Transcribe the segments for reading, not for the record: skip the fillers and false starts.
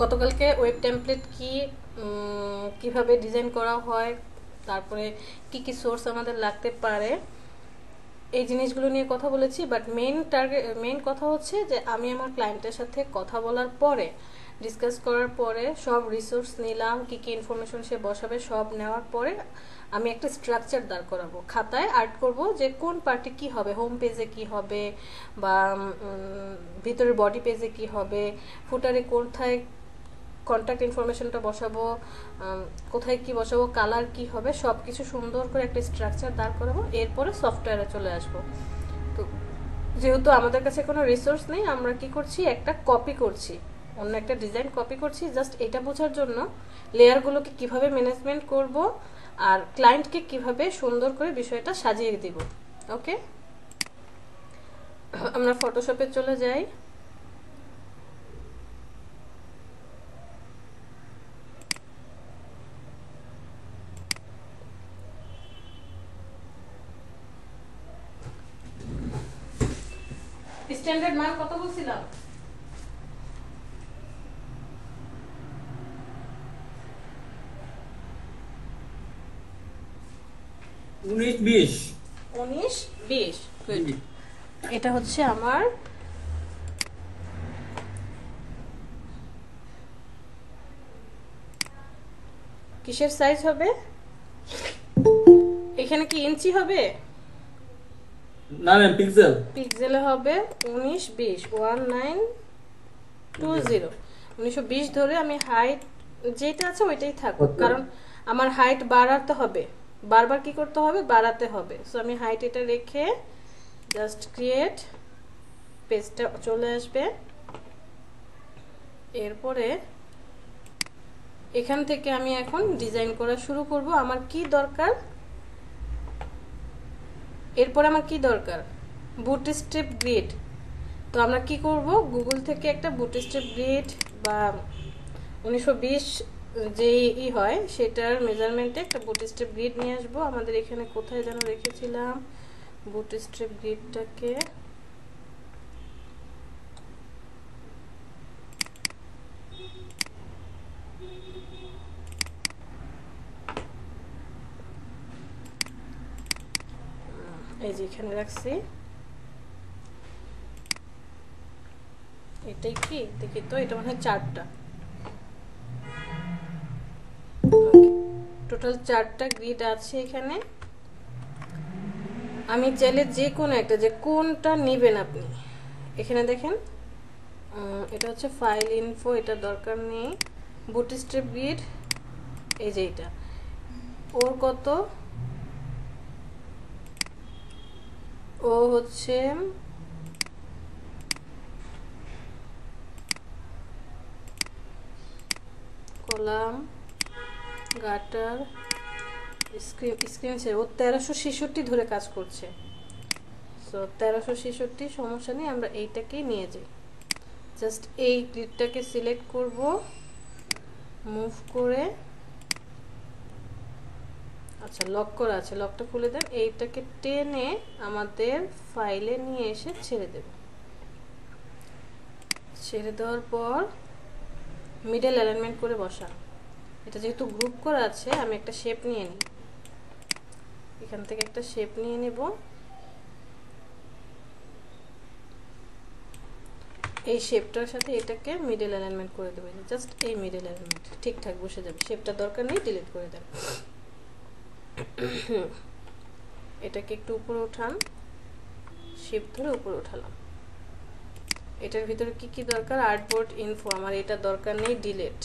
গতকালকে web template কিভাবে design করা হয়, তারপরে কি কি সোর্স আমাদের লাগতে পারে, এই জিনিসগুলো নিয়ে কথা বলেছি। বাট মেইন কথা হচ্ছে যে আমি আমার ক্লায়েন্টের সাথে কথা বলার পরে, ডিসকাস করার পরে, সব রিসোর্স নিলাম, কি কি ইনফরমেশন সে বসাবে সব নেওয়ার পরে আমি একটা স্ট্রাকচার দাঁড় করাবো, খাতায় আর্ট করব যে কোন পার্টে কি হবে, হোম পেজে কি হবে, বা ভিতরের বডি পেজে কি হবে, ফুটারে কোথায় কন্ট্যাক্ট ইনফরমেশনটা বসাবো, কোথায় কি বসাবো, কালার কি হবে, সব কিছু সুন্দর করে একটা স্ট্রাকচার দাঁড় করাবো। এরপরে সফটওয়্যারে চলে আসবো। তো যেহেতু আমাদের কাছে কোনো রিসোর্স নেই, আমরা কি করছি, একটা কপি করছি, অন্য একটা ডিজাইন কপি করছি, জাস্ট এটা বোঝার জন্য লেয়ারগুলোকে কিভাবে ম্যানেজমেন্ট করব আর ক্লায়েন্টকে কিভাবে সুন্দর করে বিষয়টা সাজিয়ে দিব। ওকে, আমরা ফটোশপে চলে যাই। স্ট্যান্ডার্ড মান কত বলছিলাম? 19-20 19-20। গুড। এটা হচ্ছে আমার কিসের সাইজ হবে, এখানে কি ইঞ্চি হবে? না ম্যাম, পিক্সেল। পিক্সেলে হবে 19-20, 1920। 1920 ধরে আমি হাইট যেটা আছে ওইটাই থাকুক, কারণ আমার হাইট বাড়াতে হবে, বারবার কি করতে হবে, বাড়াতে হবে। সো আমি হাইট এটা রেখে জাস্ট ক্রিয়েট, পেজটা চলে আসবে। এরপরে এখান থেকে আমি এখন ডিজাইন করা শুরু করব। আমার কি দরকার, এরপর আমার কি দরকার, বুটস্ট্র্যাপ গ্রিড। তো আমরা কি করব, গুগল থেকে একটা বুটস্ট্র্যাপ গ্রিড বা 1920 যে হয় সেটার মেজারমেন্টে একটা বুটস্ট্র্যাপ গ্রিড নিয়ে আসবো। আমাদের এখানে কোথায় যেন রেখেছিলাম বুটস্ট্র্যাপ গ্রিডটাকে, এই যে এখানে রাখছি। এটাই কি দেখি তো, এটা মনে হয় 4টা, টোটাল 4টা গ্রিড আছে এখানে। আমি চাইলে যে কোনো একটা, যে কোনটা নেবেন আপনি, এখানে দেখেন এটা হচ্ছে ফাইল ইনফো, এটা দরকার নেই। বুটস্ট্র্যাপ গ্রিড, এই যে এটা, ওর কত, ও হচ্ছে কলাম, গাটার, স্ক্রিন শেয়ার, ও 1366 ধরে কাজ করছে। সো 1366 সমস্যা নেই, আমরা এইটাকেই নিয়ে যাই। জাস্ট এই গ্রিডটাকে সিলেক্ট করব, মুভ করে, আচ্ছা লক করা আছে, লকটা খুলে দেন। এইটাকে টেনে আমাদের ফাইলে নিয়ে এসে ছেড়ে দেব। ছেড়ে দেওয়ার পর মিডল অ্যালাইনমেন্ট করে বসা। এটা যেহেতু গ্রুপ করা আছে, আমি একটা শেপ নিয়ে নিই, এখান থেকে একটা শেপ নিয়ে নেব। এই শেপটার সাথে এটাকে মিডল অ্যালাইনমেন্ট করে দেবো, জাস্ট এই মিডল অ্যালাইনমেন্ট ঠিকঠাক বসে যাবে। শেপটা দরকার নেই, ডিলিট করে দেন। এটাকে একটু উপরে উঠান, শেপ ধরে উপরে উঠালাম। এটার ভিতরে কি কি দরকার, আর্টবোর্ড ইনফো, আমার এটা দরকার নেই, ডিলিট।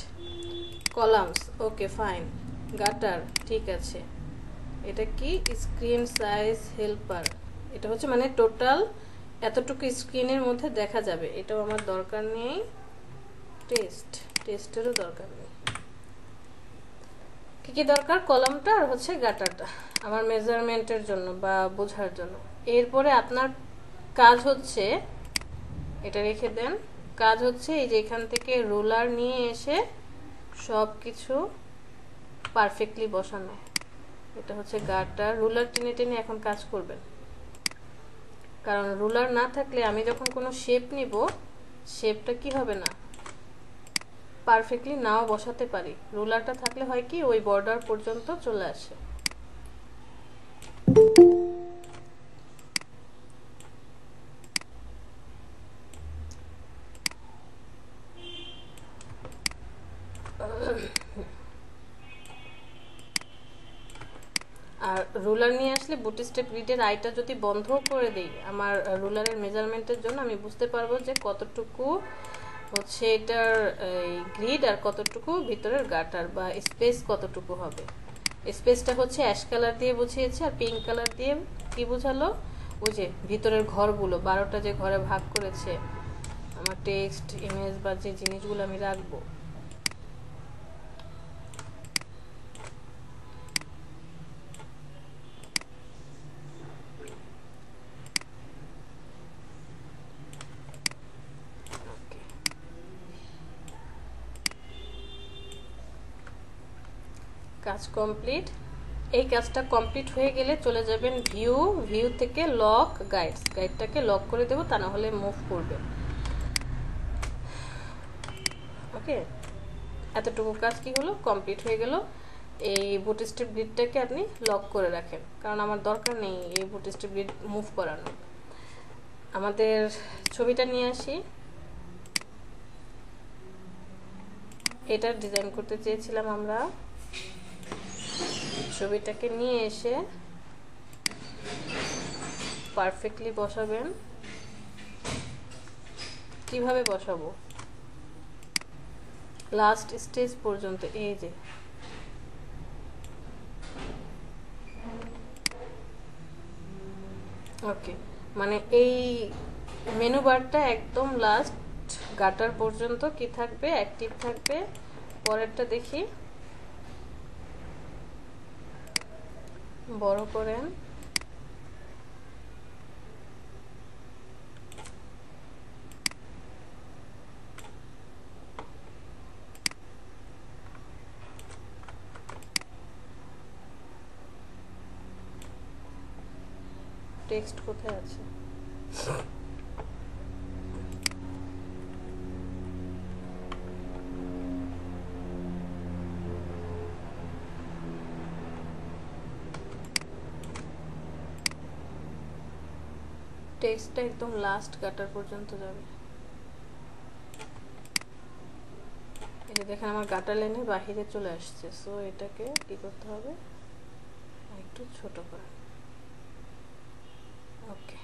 Columns, okay fine. গাটার, ঠিক আছে। এটা কি, স্ক্রিন সাইজ হেল্পার, এটা হচ্ছে মানে টোটাল এতটুকু স্ক্রিনের মধ্যে দেখা যাবে, এটাও আমার দরকার নেই। টেস্টেরও দরকার নেই। কি কি দরকার, কলামটা আর হচ্ছে গাটারটা আমার মেজারমেন্টের জন্য বা বোঝার জন্য। এরপরে আপনার কাজ হচ্ছে, এটা রেখে দেন, কাজ হচ্ছে এই যে এখান থেকে রুলার নিয়ে এসে সব কিছু পারফেক্টলি বসানো। এটা হচ্ছে গাটার, রুলার টেনে টেনে এখন কাজ করবেন, কারণ রুলার না থাকলে আমি যখন কোনো শেপ নিব, শেপটা কি হবে না, পারফেক্টলি নাও বসাতে পারি। রুলারটা থাকলে হয় কি ওই বর্ডার পর্যন্ত চলে আসে। আর রুলার নিয়ে আসলে বুটি স্টেপ গ্রিডের আইটা যদি বন্ধ করে দেই আমার রুলারের মেজারমেন্টের জন্য, আমি বুঝতে পারবো যে কতটুকু হচ্ছে এটার গ্রিড আর কতটুকু ভিতরের গাটার বা স্পেস কতটুকু হবে। স্পেসটা হচ্ছে অ্যাশ কালার দিয়ে বুঝিয়েছি, আর পিঙ্ক কালার দিয়ে কি বোঝালো, ওই যে ভিতরের ঘরগুলো 12টা যে ঘরে ভাগ করেছে আমার টেক্সট ইমেজ বা যে জিনিসগুলো আমি রাখবো। কাজ কমপ্লিট। এই কাজটা কমপ্লিট হয়ে গেলে চলে যাবেন ভিউ থেকে লক গাইডটাকে লক করে দেবো, তা না হলে মুভ করবে। ওকে, এতটুকু কাজ কি হলো, কমপ্লিট হয়ে গেল। এই বুট স্ট্রিপ গ্রিডটাকে আপনি লক করে রাখেন, কারণ আমার দরকার নেই এই বুট স্ট্রিপ গ্রিড মুভ করানো। আমাদের ছবিটা নিয়ে আসি। এটা ডিজাইন করতে চেয়েছিলাম আমরা। ছবিটাকে নিয়ে এসে পারফেক্টলি বসাবেন। কিভাবে বসাবো, লাস্ট স্টেজ পর্যন্ত, এই যে ওকে, মানে এই মেনু বারটা একদম লাস্ট গাটার পর্যন্ত কি থাকবে, অ্যাক্টিভ থাকবে। পরেরটা দেখি, বড় করেন। টেক্সট কোথায় আছে, টেক্সটটা একদম লাস্ট গাটার পর্যন্ত যাবে। এই যে দেখেন আমার গাটার লাইনের বাহিরে চলে আসছে, সো এটাকে কি করতে হবে, একটু ছোট করে। ওকে,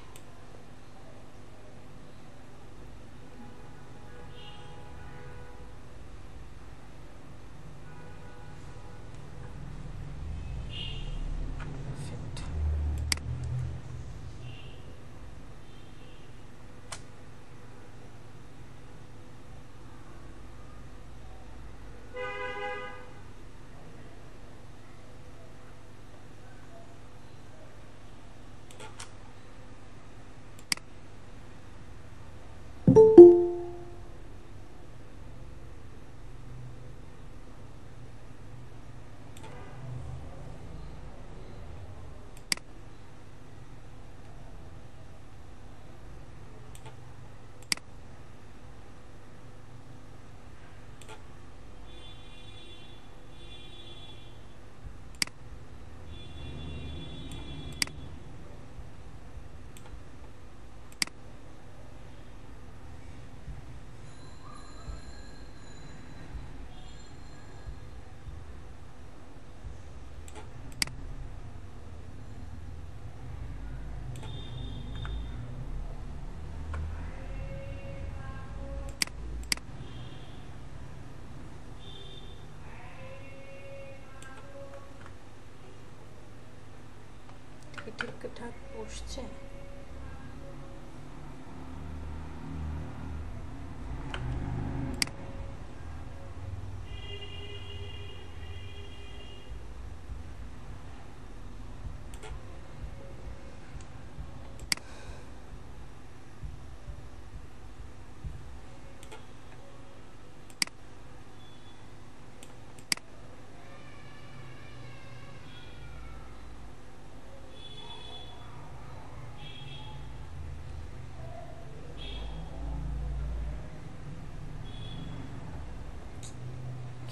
ঠিকঠাক বসছে।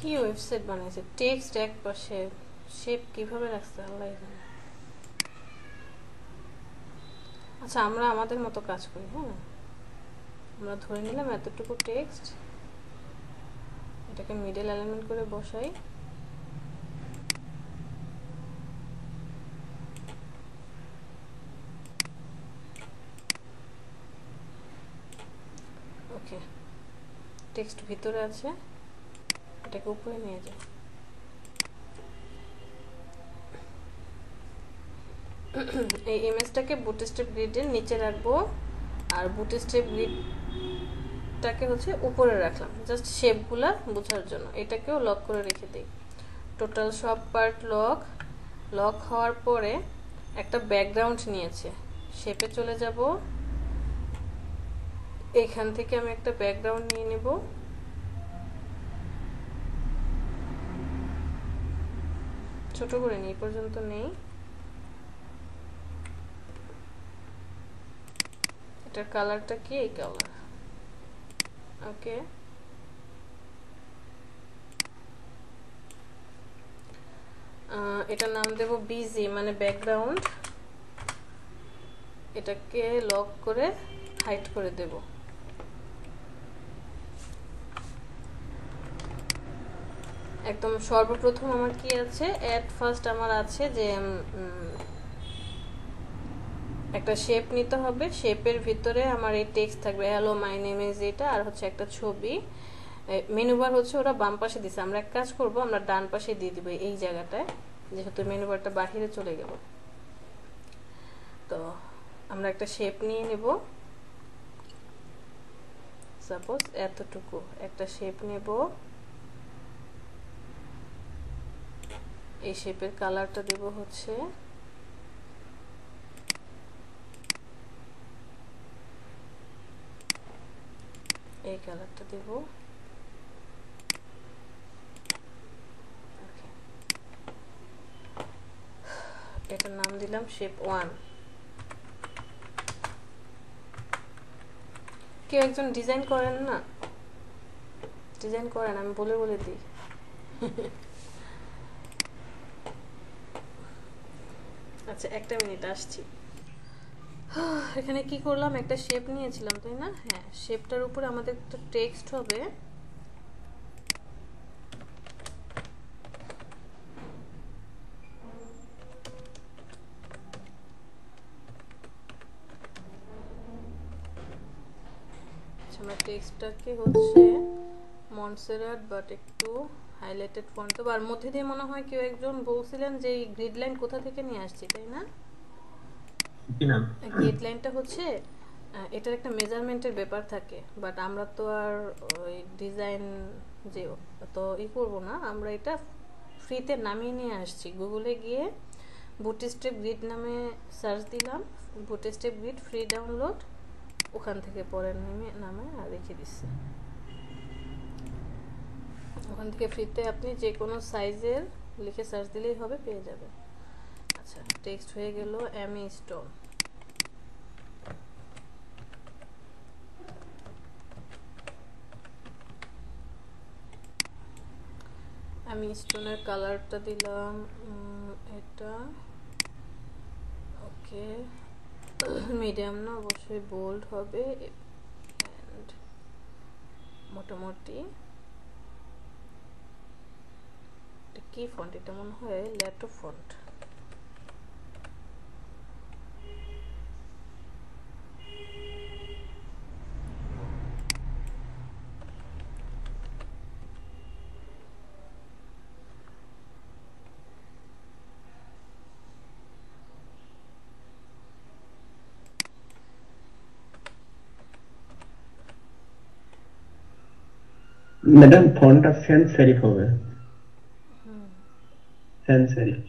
কি ওয়েবসাইট বানাইছে, টেক্সট এক পাশে, শেপ কিভাবে রাখছে আল্লাহ জানে। আচ্ছা আমরা আমাদের মতো কাজ করি, হ্যাঁ আমরা ধরে নিলাম এতটুকু টেক্সট, এটাকে মিডল অ্যালাইনমেন্ট করে বসাই। ওকে, টেক্সট ভিতরে আছে, এটাকে উপরে নিয়ে যাই। এই ইমেজটাকে বুটস্ট্র্যাপ গ্রিডের নিচে রাখবো, আর বুটস্ট্র্যাপ গ্রিডটাকে হচ্ছে উপরে রাখলাম জাস্ট শেপগুলা বোঝার জন্য। এটাকেও লক করে রেখে দিই। টোটাল সব পার্ট লক হওয়ার পরে একটা ব্যাকগ্রাউন্ড নিয়েছে, শেপে চলে যাব, এখান থেকে আমি একটা ব্যাকগ্রাউন্ড নিয়ে নেব, ছোট করে নিই, পর্যন্ত নেই। এটার কালারটা কি, এই কালার। ওকে, এটার নাম দেব বিজি মানে ব্যাকগ্রাউন্ড। এটাকে লক করে হাইড করে দেব। একদম সর্বপ্রথম আমার কি আছে, এট ফার্স্ট আমার আছে যে একটা শেপ নিতে হবে, শেপের ভিতরে আমার এই টেক্সট থাকবে হ্যালো মাই নেম ইজ, এটা আর হচ্ছে একটা ছবি। মেনু বার হচ্ছে ওরা বাম পাশে দিছে, আমরা এক কাজ করব, আমরা ডান পাশে দিয়ে দিব এই জায়গাটায়, যেহেতু মেনু বারটা বাহিরে চলে গেল। তো আমরা একটা শেপ নিয়ে নেব, সাপোজ এতটুকু একটা শেপ নেব, এই শেপের কালারটা দেব হচ্ছে এই কালারটা দেব। এটার নাম দিলাম শেপ 1। কেউ একজন ডিজাইন করেন না, ডিজাইন করেন, আমি বলে বলে দিই। আচ্ছা একটা মিনিট আসছি। এখানে কি করলাম, একটা শেপ নিয়েছিলাম তাই না, হ্যাঁ শেপটার উপরে আমাদের একটা টেক্সট হবে। আমরা টেক্সটটাকে হচ্ছে মনসেরাট বাট একটু হাইলাইটেড ফন্ট দেবো, আর মধ্যে দিয়ে মনে হয় কেউ একজন বলছিলেন যে এই গ্রিড লাইন কোথা থেকে নিয়ে আসছি তাই না। গ্রিড লাইনটা হচ্ছে এটার একটা মেজারমেন্টের ব্যাপার থাকে, বাট আমরা তো আর ওই ডিজাইন যে তো করবো না, আমরা এটা ফ্রিতে নামিয়ে নিয়ে আসছি। গুগলে গিয়ে বুটস্ট্র্যাপ গ্রিড নামে সার্চ দিলাম, বুটস্ট্র্যাপ গ্রিড ফ্রি ডাউনলোড, ওখান থেকে পরে নামে আর রেখে দিচ্ছি। ওখান থেকে ফ্রিতে আপনি যে কোনো সাইজের লিখে সার্চ দিলেই হবে, পেয়ে যাবেন। আচ্ছা টেক্সট হয়ে গেল এমি স্টোন। আমি স্টোনের কালারটা দিলাম এটা, ওকে মিডিয়াম না অবশ্যই বোল্ড হবে, এন্ড মোটামুটি কি ফন্ট, এটা মনে হয় ল্যাটো ফন্ট। ম্যাডাম ফন্টটা সেন্স সেরিফ হবে, সেন্স সেরিফ।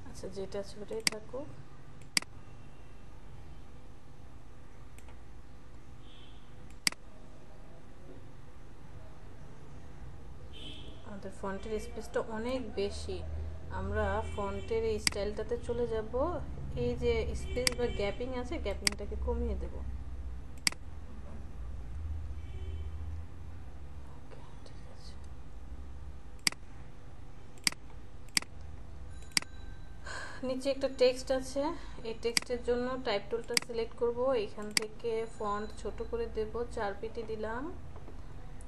আচ্ছা যেটা আছে ওটাই থাকুক। আমাদের আমাদের ফন্টের স্পেসটা অনেক বেশি। আমরা ফন্টের এই স্টাইলটাতে চলে যাব, এই যে স্পেস বা গ্যাপিং আছে গ্যাপিংটাকে কমিয়ে দেব। ঠিক আছে, নিচে একটা টেক্সট আছে, এই টেক্সটের জন্য টাইপ টুলটা সিলেক্ট করব, এখান থেকে ফন্ট ছোট করে দেব, 4 পিটি দিলাম।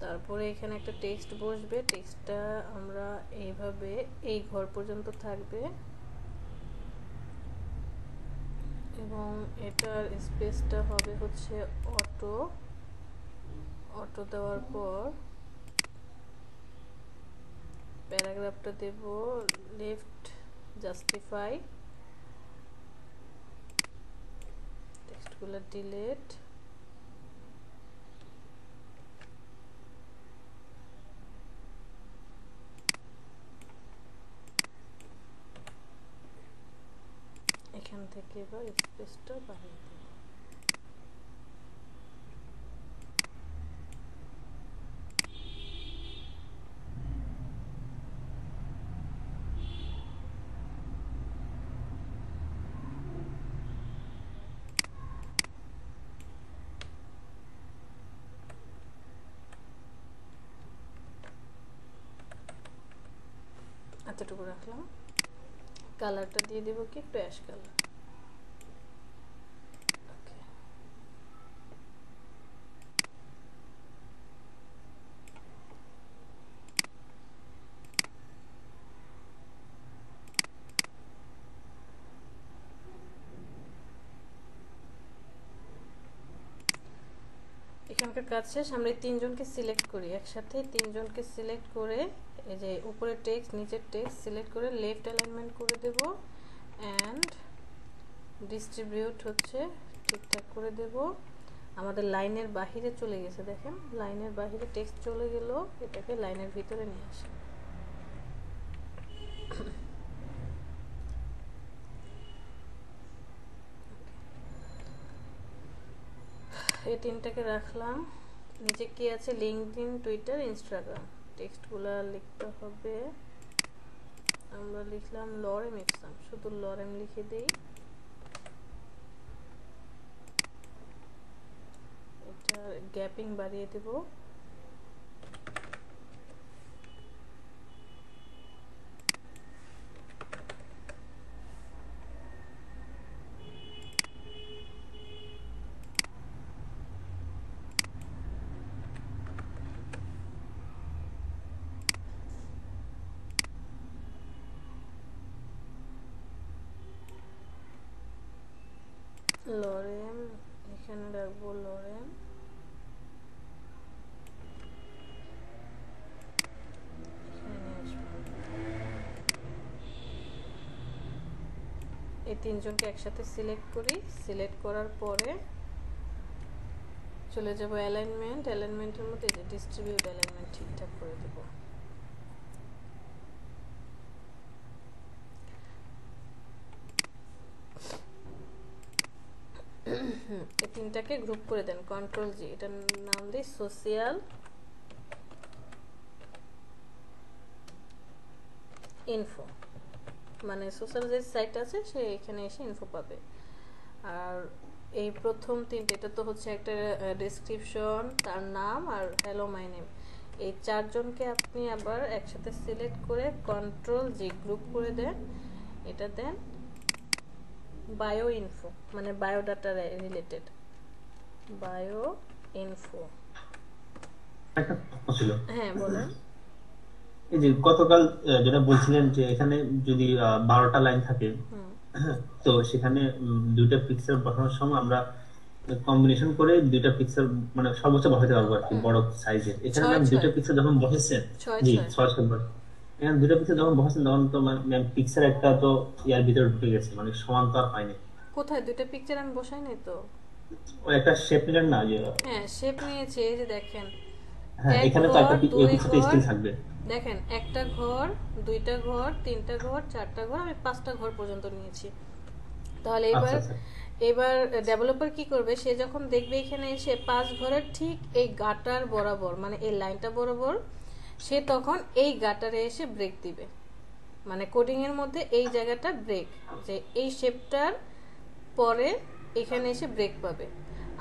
তারপরে এখানে একটা টেক্সট বসবে, টেক্সটটা আমরা এইভাবে এই ঘর পর্যন্ত থাকবে এবং এটার স্পেসটা হবে হচ্ছে অটো। অটো দেওয়ার পর প্যারাগ্রাফটা দেব লেফট জাস্টিফাই, টেক্সটগুলো ডিলিট, এখান থেকে এবার স্পেসটা বাড়িয়ে দেব। এতটুকু রাখলাম। কালারটা দিয়ে দেবো কি একটু অ্যাশ কালার। এখানকার কাজ শেষ। আমরা এই তিনজনকে সিলেক্ট করি একসাথে, তিনজনকে সিলেক্ট করে এই যে উপরে টেক্সট নিচের টেক্সট সিলেক্ট করে লেফট অ্যালাইনমেন্ট করে দেব অ্যান্ড ডিস্ট্রিবিউট হচ্ছে ঠিকঠাক করে দেব। আমাদের লাইনের বাহিরে চলে গেছে, দেখেন লাইনের বাহিরে টেক্সট চলে গেল, এটাকে লাইনের ভিতরে নিয়ে আসে। এই তিনটাকে রাখলাম। নিচে কি আছে, লিঙ্কডইন, টুইটার, ইনস্টাগ্রাম। টেক্সটগুলো লিখতে হবে, আমরা লিখলাম লরেম এক্সাম, শুধু লরেম লিখে দেই। এটা গ্যাপিং বাড়িয়ে দেব। লরেম এখানে রাখবো, লরেম এই তিনজনকে একসাথে সিলেক্ট করি। সিলেক্ট করার পরে চলে যাব অ্যালাইনমেন্ট, অ্যালাইনমেন্টের মধ্যে যে ডিস্ট্রিবিউট অ্যালাইনমেন্ট ঠিকঠাক করে দেব। এই তিনটাকে গ্রুপ করে দেন, কন্ট্রোল জি, এটার নাম দিই সোশিয়াল ইনফো, মানে সোশ্যাল যে সাইট আছে সে এখানে এসে ইনফো পাবে। আর এই প্রথম তিনটে, এটা তো হচ্ছে একটা ডেসক্রিপশন, তার নাম আর হ্যালো মাই নেম, এই চারজনকে আপনি আবার একসাথে সিলেক্ট করে কন্ট্রোল জি গ্রুপ করে দেন। এটা দেন বায়ো ইনফো, মানে বায়োডাটা রিলেটেড বায়ো ইনফো। একটা প্রশ্ন ছিল, হ্যাঁ বলেন। এই যে গতকাল যেটা বলছিলেন যে এখানে যদি 12টা লাইন থাকে, তো সেখানে দুইটা পিক্সেল বসানোর সময় আমরা কম্বিনেশন করে দুইটা পিক্সেল মানে সর্বোচ্চ বসাতে পারবো আর কি, বড় সাইজের। এখানে ম্যাম দুইটা পিক্সেল যখন বসেছেন, জি 6 এখানে দুইটা পিক্সেল যখন বসাচ্ছেন তখন তো ম্যাম পিক্সেল একটা তো ইয়ার ভিতরে ঢুকে গেছে, মানে সমান তো আর হয়নি। কোথায় দুইটা পিকচার আমি বসাই নাই তো? ও একটা শেপ নিলেন না যে? হ্যাঁ শেপ নিয়েছে, এই যে দেখেন। হ্যাঁ এখানে তো একটা পিক্সেল স্টিল থাকবে। দেখেন একটা ঘর, দুইটা ঘর, তিনটা ঘর, চারটা ঘর, আমি 5টা ঘর পর্যন্ত নিয়েছি। তাহলে এবার ডেভেলপার কি করবে, সে যখন দেখবে এখানে এসে 5 ঘরের ঠিক এই গাটার বরাবর, মানে এই লাইনটা বরাবর সে তখন এই গাটারে এসে ব্রেক দিবে, মানে কোডিং এর মধ্যে এই জায়গাটা ব্রেক, যে এই শেপটার পরে এখানে এসে ব্রেক পাবে।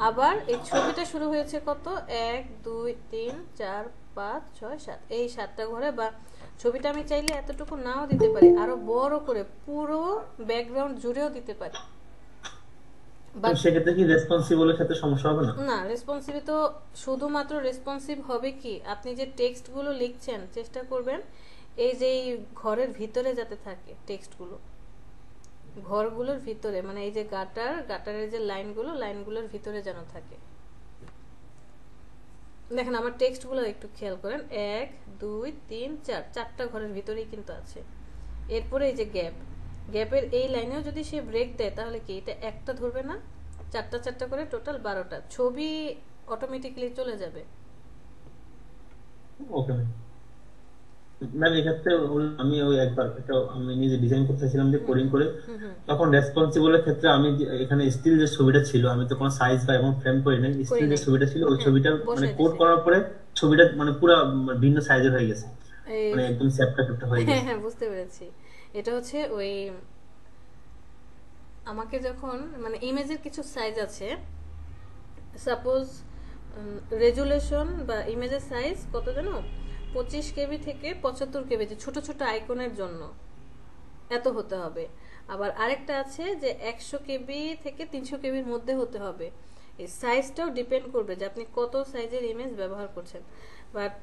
আবার এই ছবিটা শুরু হয়েছে কত, 1 2 3 4 5 6 7, এই 7টা ঘরে, বা ছবিটা আমি চাইলে এতটুকু নাও দিতে পারি, আরো বড় করে পুরো ব্যাকগ্রাউন্ড জুড়েও দিতে পারি। তো সেক্ষেত্রে কি রেসপন্সিবলের ক্ষেত্রে সমস্যা হবে না? না, রেসপন্সিভ তো শুধুমাত্র রেসপন্সিভ হবে কি, আপনি যে টেক্সটগুলো লিখছেন চেষ্টা করবেন এই যে এই ঘরের ভিতরে যাতে থাকে টেক্সটগুলো, ঘরগুলোর ভিতরে, মানে এই যে গাটারের যে লাইনগুলোর ভিতরে যেন থাকে। দেখেন আমার টেক্সটগুলো একটু খেয়াল করেন, 1 2 3 4, 4টা ঘরের ভিতরেই কিন্তু আছে। এরপরে এই যে গ্যাপের এই লাইনেও যদি সে ব্রেক দেয় তাহলে কি এটা একটা ধরবে না, 4টা করে টোটাল 12টা ছবি অটোমেটিক্যালি চলে যাবে। ওকে ম্যাম, এক্ষেত্রে আমি ওই একবার এটা আমি নিজে ডিজাইন করতেছিলাম যে কোডিং করে, তখন রেসপন্সিবলের ক্ষেত্রে আমি এখানে স্টিল যে ছবিটা ছিল, আমি তো কোনো সাইজ বা এবং ফ্রেম করি নাই, স্টিল যে ছবিটা ছিল ওই ছবিটা মানে কোড করার পরে ছবিটা মানে পুরো ভিন্ন সাইজের হয়ে গেছে, মানে একদম চ্যাপ্টা হয়ে গেছে। হ্যাঁ বুঝতে পেরেছি। এটা হচ্ছে ওই আমাকে যখন মানে ইমেজের কিছু সাইজ আছে, সাপোজ রেজুলেশন বা ইমেজের সাইজ কত জানো, 25 কেবি থেকে 75 কেবি, যে ছোট ছোট আইকনের জন্য এত হতে হবে। আবার আরেকটা আছে যে 100 কেবি থেকে 300 কেবির মধ্যে হতে হবে। এই সাইজটাও ডিপেন্ড করবে যে আপনি কত সাইজের ইমেজ ব্যবহার করছেন, বাট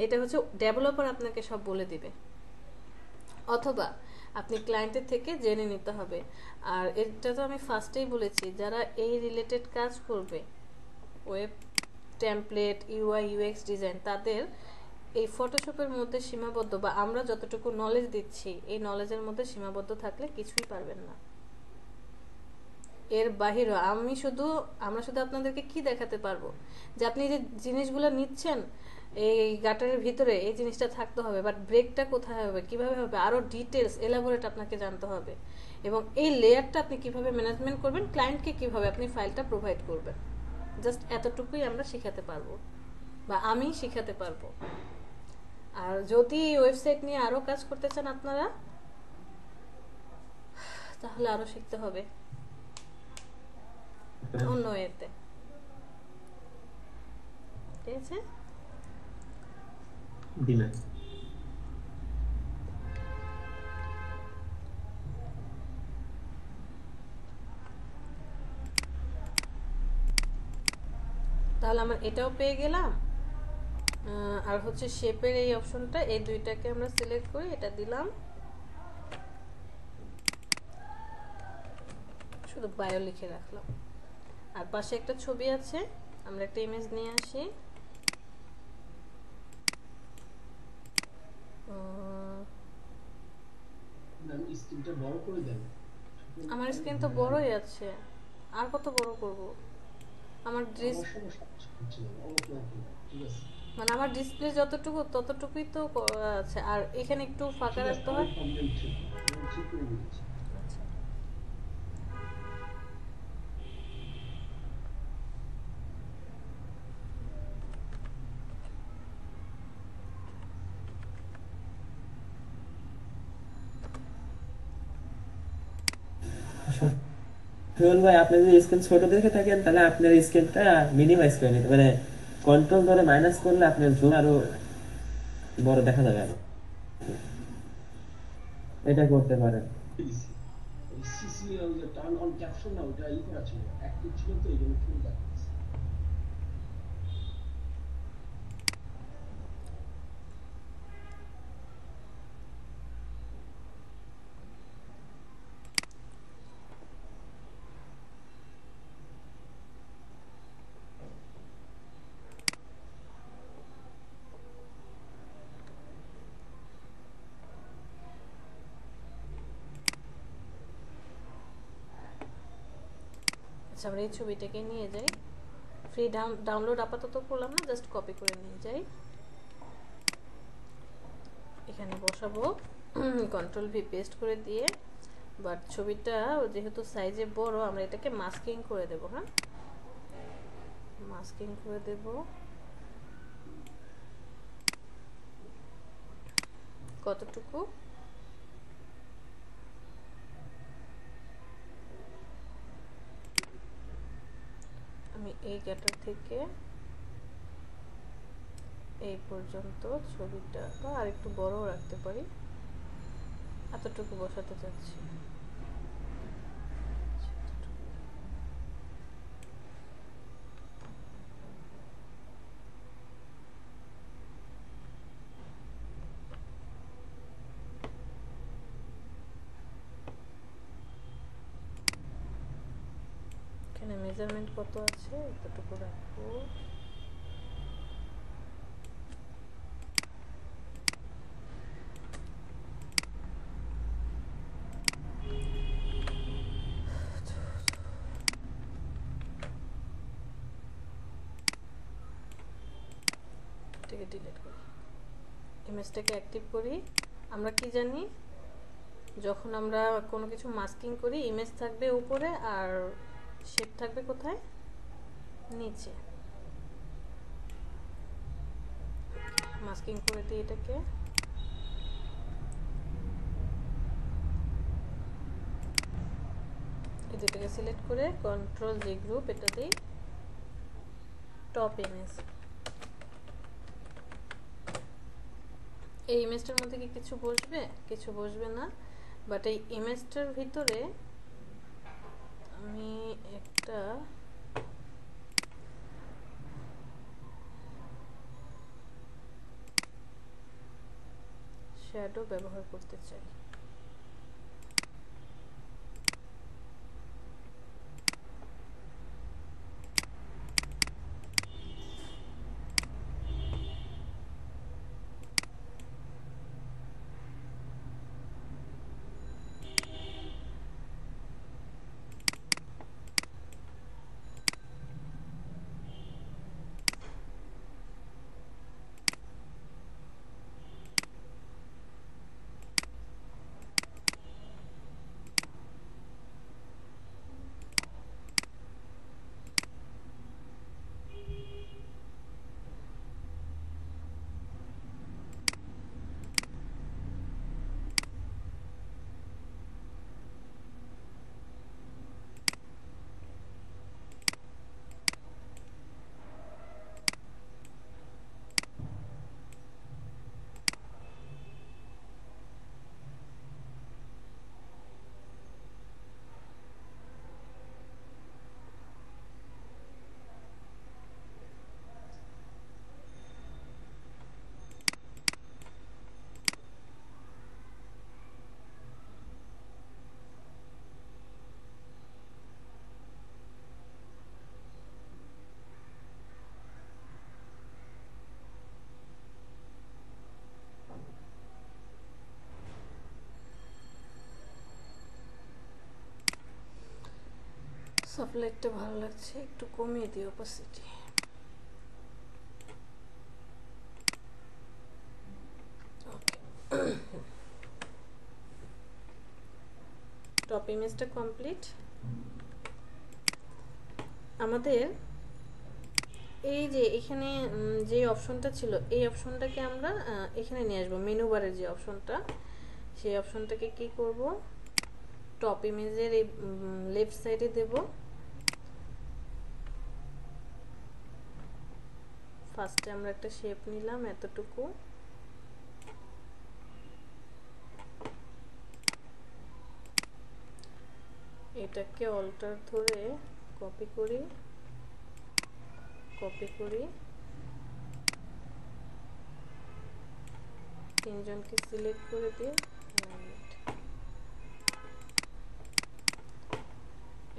এটা হচ্ছে ডেভেলপার আপনাকে সব বলে দিবে, অথবা আপনি ক্লায়েন্টের থেকে জেনে নিতে হবে। আর এটা তো আমি ফার্স্টেই বলেছি, যারা এই রিলেটেড কাজ করবে, web template, UI UX design, তাদের এই ফটোশপের মধ্যে সীমাবদ্ধ, বা আমরা যতটুকু নলেজ দিচ্ছি এই নলেজের মধ্যে সীমাবদ্ধ থাকলে কিছুই পারবেন না। এর বাহিরে আমরা শুধু আপনাদেরকে কি দেখাতে পারবো, যে আপনি যে জিনিসগুলো নিচ্ছেন এই গাটারের ভিতরে এই জিনিসটা থাকতে হবে, বাট ব্রেকটা কোথায় হবে, কিভাবে হবে, আরো ডিটেলস এলাবোরেট আপনাকে জানতে হবে, এবং এই লেয়ারটা আপনি কিভাবে ম্যানেজমেন্ট করবেন, ক্লায়েন্টকে কিভাবে আপনি ফাইলটা প্রোভাইড করবেন, জাস্ট এতটুকুই আমরা শিখাতে পারবো বা আমি শিখাতে পারবো। আর যদি ওয়েবসাইট নিয়ে আরো কাজ করতে চান আপনারা, তাহলে আরো শিখতে হবে অন্য এতে, ঠিক আছে? দিবেন তাহলে আমরা এটাও পেয়ে গেলাম। আর হচ্ছে শেপের এই অপশনটা, এই দুইটাকে আমরা সিলেক্ট করি, এটা দিলাম, শুধু বায়ো লিখে রাখলাম। আর পাশে একটা ছবি আছে, আমরা একটা ইমেজ নিয়ে আসি, আমার স্ক্রিন তো বড়ই আছে, আর কত বড় করব? আমার মানে আমার ডিসপ্লে যতটুকু ততটুকুই তো আছে, আর এখানে একটু ফাঁকা রাখতে হয়। সোহেল ভাই, আপনি যদি স্ক্রিন ছোট দেখে থাকেন তাহলে আপনার স্ক্রিনটা মিনিমাইজ করে নিতে, মানে কন্ট্রোল ধরে মাইনাস করলে আপনার জুম আরো বড় দেখা যাবে, আরো এটা করতে পারেন। আচ্ছা, আমরা এই ছবিটাকে নিয়ে যাই, ফ্রি ডাউনলোড আপাতত করলাম না, জাস্ট কপি করে নিয়ে যাই, এখানে বসাবো, কন্ট্রোল ভি পেস্ট করে দিয়ে, বাট ছবিটা যেহেতু সাইজে বড় আমরা এটাকে মাস্কিং করে দেব। হ্যাঁ, মাস্কিং করে দেব, কতটুকু আমি এই গ্যাটার থেকে এই পর্যন্ত ছবিটা বা আরেকটু বড়ও রাখতে পারি, এতটুকু বসাতে চাচ্ছি। এখানে মেজারমেন্ট কত আছে এতটুকু রাখবো। এটাকে ডিলিট করি, ইমেজটাকে অ্যাক্টিভ করি। আমরা কি জানি, যখন আমরা কোনো কিছু মাস্কিং করি ইমেজ থাকবে উপরে আর শেপ থাকবে কোথায়, নিচে। মাস্কিং করে দিই এটাকে, এই দুটোকে সিলেক্ট করে কন্ট্রোল জি গ্রুপ, এটা দিই টপ ইমেজ। এই ইমেজটার মধ্যে কি কিছু বসবে? কিছু বসবে না, বাট এই ইমেজটার ভিতরে আমি একটা শ্যাডো ব্যবহার করতে চাই। সাবলাইটটা ভালো লাগছে, একটু কমিয়ে দিই অপাসিটি। টপ ইমেজটা কমপ্লিট। আমাদের এই যে এখানে যে অপশনটা ছিল, এই অপশনটাকে আমরা এখানে নিয়ে আসবো, মেনু বারের যে অপশনটা, সেই অপশনটাকে কি করব, টপ ইমেজের এই লেফট সাইডে দেব। ফার্স্টে আমরা একটা শেপ নিলাম এতটুকু, এটাকে অল্টার ধরে কপি করি, তিনজনকে সিলেক্ট করে দিই,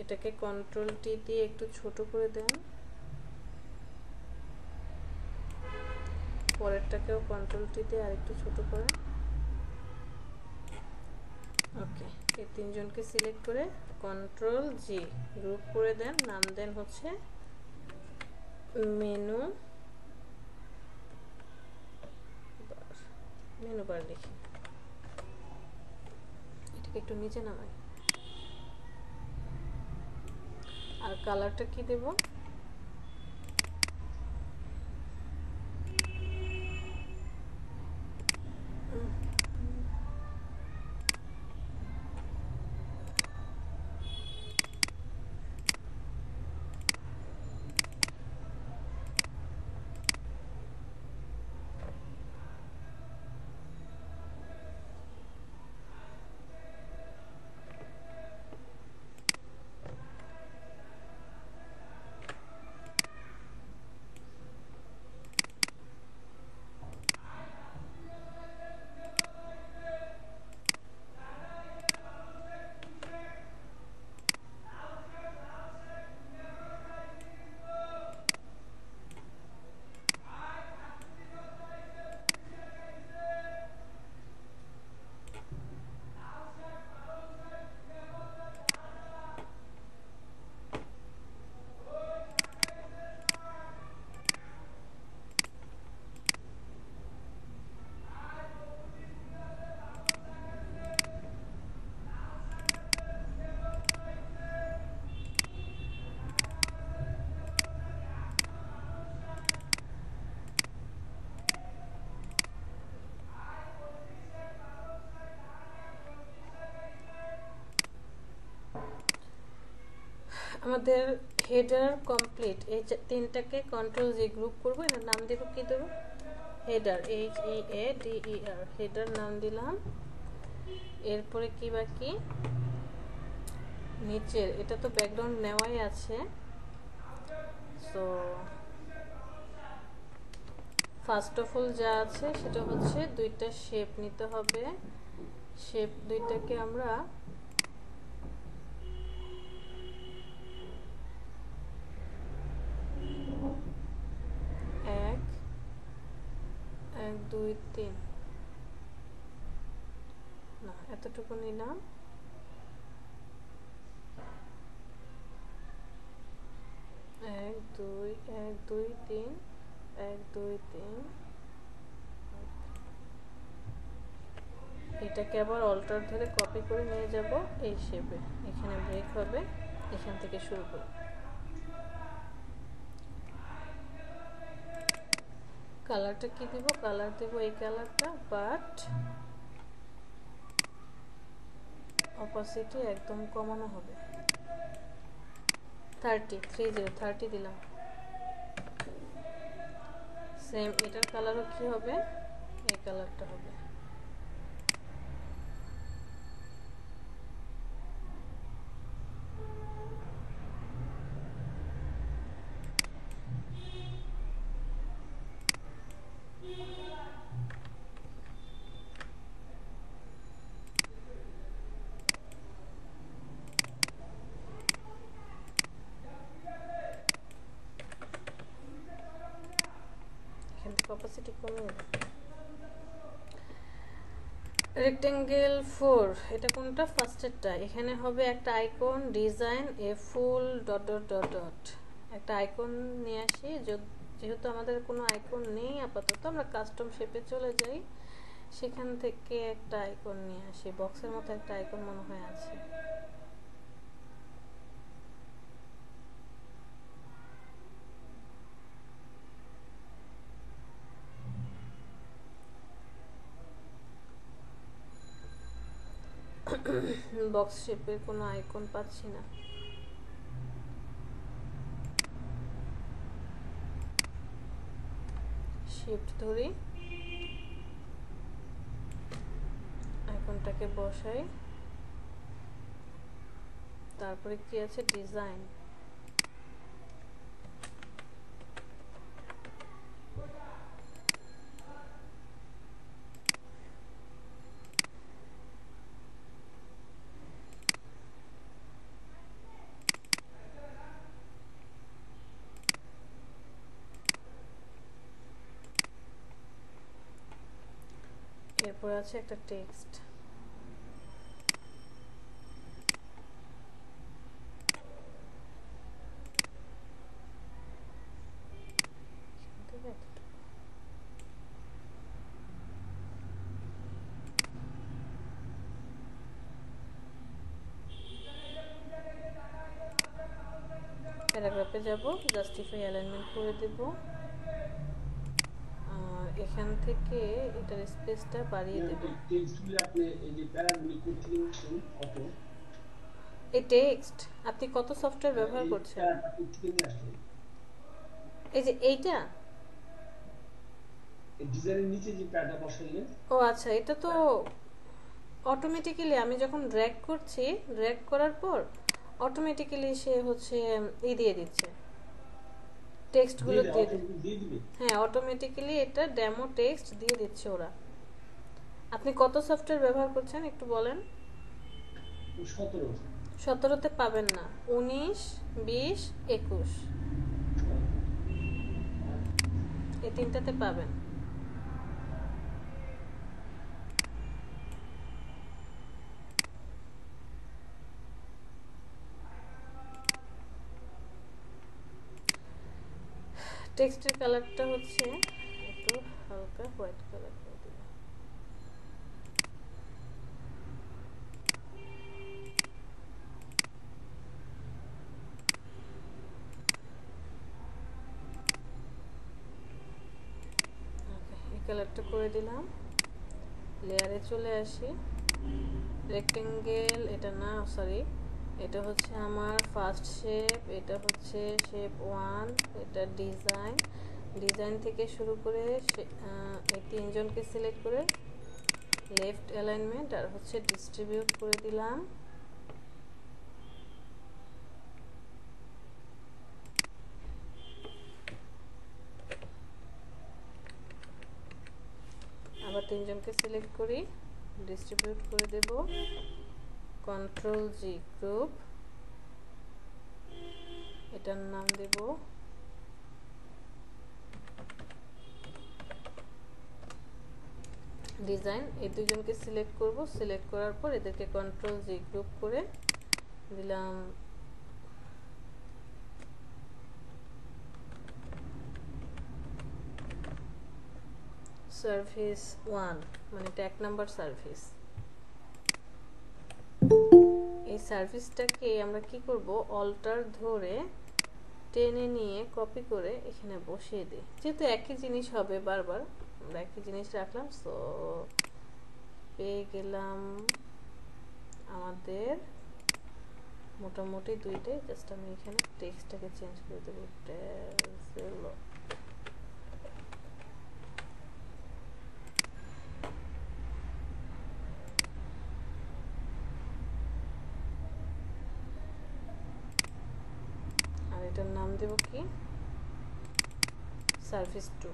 এটাকে কন্ট্রোল টি দিয়ে একটু ছোট করে দেন, পরেরটাকেও কন্ট্রোল টি দিয়ে আরেকটু ছোট করেন। ওকে, এই তিনজনকে সিলেক্ট করে কন্ট্রোল জি গ্রুপ করে দেন, নাম দেন হচ্ছে মেনু বার লিখি, এটাকে একটু নিচে নামাই। আর কালারটা কি দেব, আমাদের হেডার কমপ্লিট। এই তিনটাকে কন্ট্রোল জি গ্রুপ করবো, এর নাম দেবো কি দেবো, হেডার, HEADER, হেডার নাম দিলাম। এরপরে কি বাকি, নিচের এটা তো ব্যাকগ্রাউন্ড নেওয়াই আছে, সো ফার্স্ট অফ অল যা আছে সেটা হচ্ছে দুইটা শেপ নিতে হবে। শেপ দুইটাকে আমরা এক 2 3 না এতটুকু নিলাম, 1 2 1 2 3 1 2 3। এটাকে আবার অল্টার ধরে কপি করে নিয়ে যাব এই শেপে, এখানে ব্রেক হবে, এখান থেকে শুরু করব। কালারটা কি দিব, কালার দেব এই কালারটা, বাট অপাসিটি একদম কমানো হবে, 30 দিলাম। সেম এটার কালারও কি হবে, এই কালারটা হবে। এখান থেকে অপাসিটি কমিয়ে দেব। রেক্টেঙ্গেল 4, এটা কোনটা, ফার্স্টেরটা। এখানে হবে একটা আইকন, ডিজাইন, এ ফুল ডট ডট ডট ডট, একটা আইকন নিয়ে আসি। যেহেতু আমাদের কোনো আইকন নেই আপাতত, আমরা কাস্টম শেপে চলে যাই, সেখান থেকে একটা আইকন নিয়ে আসি। বক্সের মতো একটা আইকন মনে হয় আছে, বক্স শেপের কোনো আইকন পাচ্ছি না। শিফট ধরি, আইকনটাকে বসাই, তারপরে কি আছে, ডিজাইন। এরপর আছে একটা টেক্সট, প্যারাগ্রাফে যাব, জাস্টিফাই অ্যালাইনমেন্ট করে দেব। এখান থেকে এটার স্পেসটা বাড়িয়ে দেব। এই টেক্সট আপনি কত সফটওয়্যার ব্যবহার করছেন? এই যে এইটা ডিজাইনের নিচে যে প্যাডটা বসাইলেন, ও আচ্ছা, এটা তো অটোমেটিক্যালি আমি যখন ড্র্যাগ করছি, ড্র্যাগ করার পর অটোমেটিক্যালি সে হচ্ছে দিয়ে দিচ্ছে, টেক্সটগুলো দিয়ে দিবে। হ্যাঁ, অটোমেটিক্যালি এটা ডেমো টেক্সট দিয়ে দিচ্ছে ওরা। আপনি কত সফটওয়্যার ব্যবহার করছেন একটু বলেন। 17তে পাবেন না, 19, 20, 21 এই তিনটাতে পাবেন। টেক্সটের কালারটা হচ্ছে একটু হালকা হোয়াইট কালার করে দিলাম। এই কালারটা করে দিলাম। লেয়ারে চলে আসি, রেক্টেঙ্গেল, এটা না, সরি, এটা হচ্ছে আমার ফার্স্ট শেপ, এটা হচ্ছে শেপ 1, এটা ডিজাইন থেকে শুরু করে এই তিনজনকে সিলেক্ট করে লেফট অ্যালাইনমেন্ট আর হচ্ছে ডিস্ট্রিবিউট করে দিলাম। আবার তিনজনকে সিলেক্ট করি, ডিস্ট্রিবিউট করে দেব, কন্ট্রোল জি গ্রুপ, এটার নাম দেব ডিজাইন। এই দুজনকে সিলেক্ট করব, সিলেক্ট করার পর এদেরকে কন্ট্রোল জি গ্রুপ করে দিলাম সার্ভিস 1, মানে এটা 1 নাম্বার সার্ভিস। এই সার্ভিসটাকে আমরা কি করব, অল্টার ধরে টেনে নিয়ে কপি করে এখানে বসিয়ে দিই। যেহেতু একই জিনিস হবে বারবার, আমরা একই জিনিস রাখলাম, সো পেয়ে গেলাম আমাদের মোটামুটি দুইটাই। জাস্ট আমি এখানে টেক্সটটাকে চেঞ্জ করে দেবো, আর এটার নাম দেব কি, সার্ভিস 2।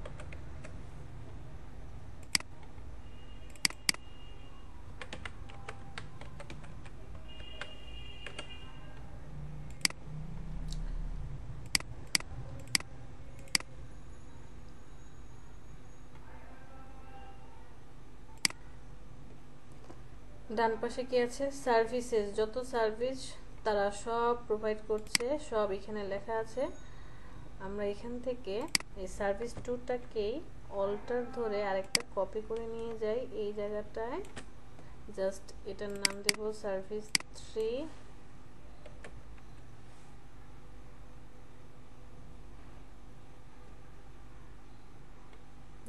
ডান পাশে কি আছে, সার্ভিসেস, যত সার্ভিস তারা সব প্রোভাইড করছে সব এখানে লেখা আছে। আমরা এখান থেকে এই সার্ভিস 2টাকেই অল্টার ধরে আরেকটা কপি করে নিয়ে যাই এই জায়গাটায়, জাস্ট এটার নাম দেব সার্ভিস 3।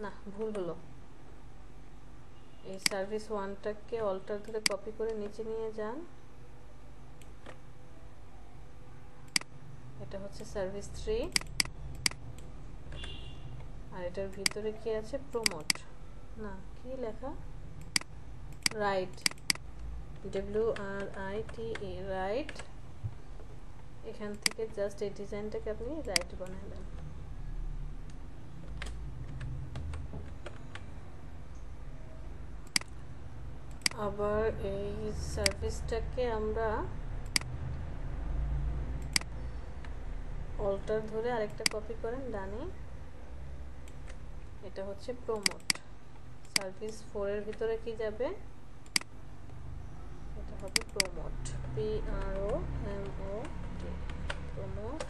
না, ভুল হলো, এই সার্ভিস 1টাকে অল্টার ধরে কপি করে নিচে নিয়ে যান, এটা হচ্ছে সার্ভিস 3। আর এটার ভিতরে কি আছে, প্রমোট, না কি লেখা, রাইট, WRITE, রাইট। এখান থেকে জাস্ট এই ডিজাইনটাকে আপনি রাইট বানিয়ে দেন। আবার এই সার্ভিসটাকে আমরা অল্টার ধরে আরেকটা কপি করেন ডানে, এটা হচ্ছে প্রমোট। সার্ভিস 4 এর ভিতরে কি যাবে, এটা হবে প্রমোট, PROMOT, প্রমোট।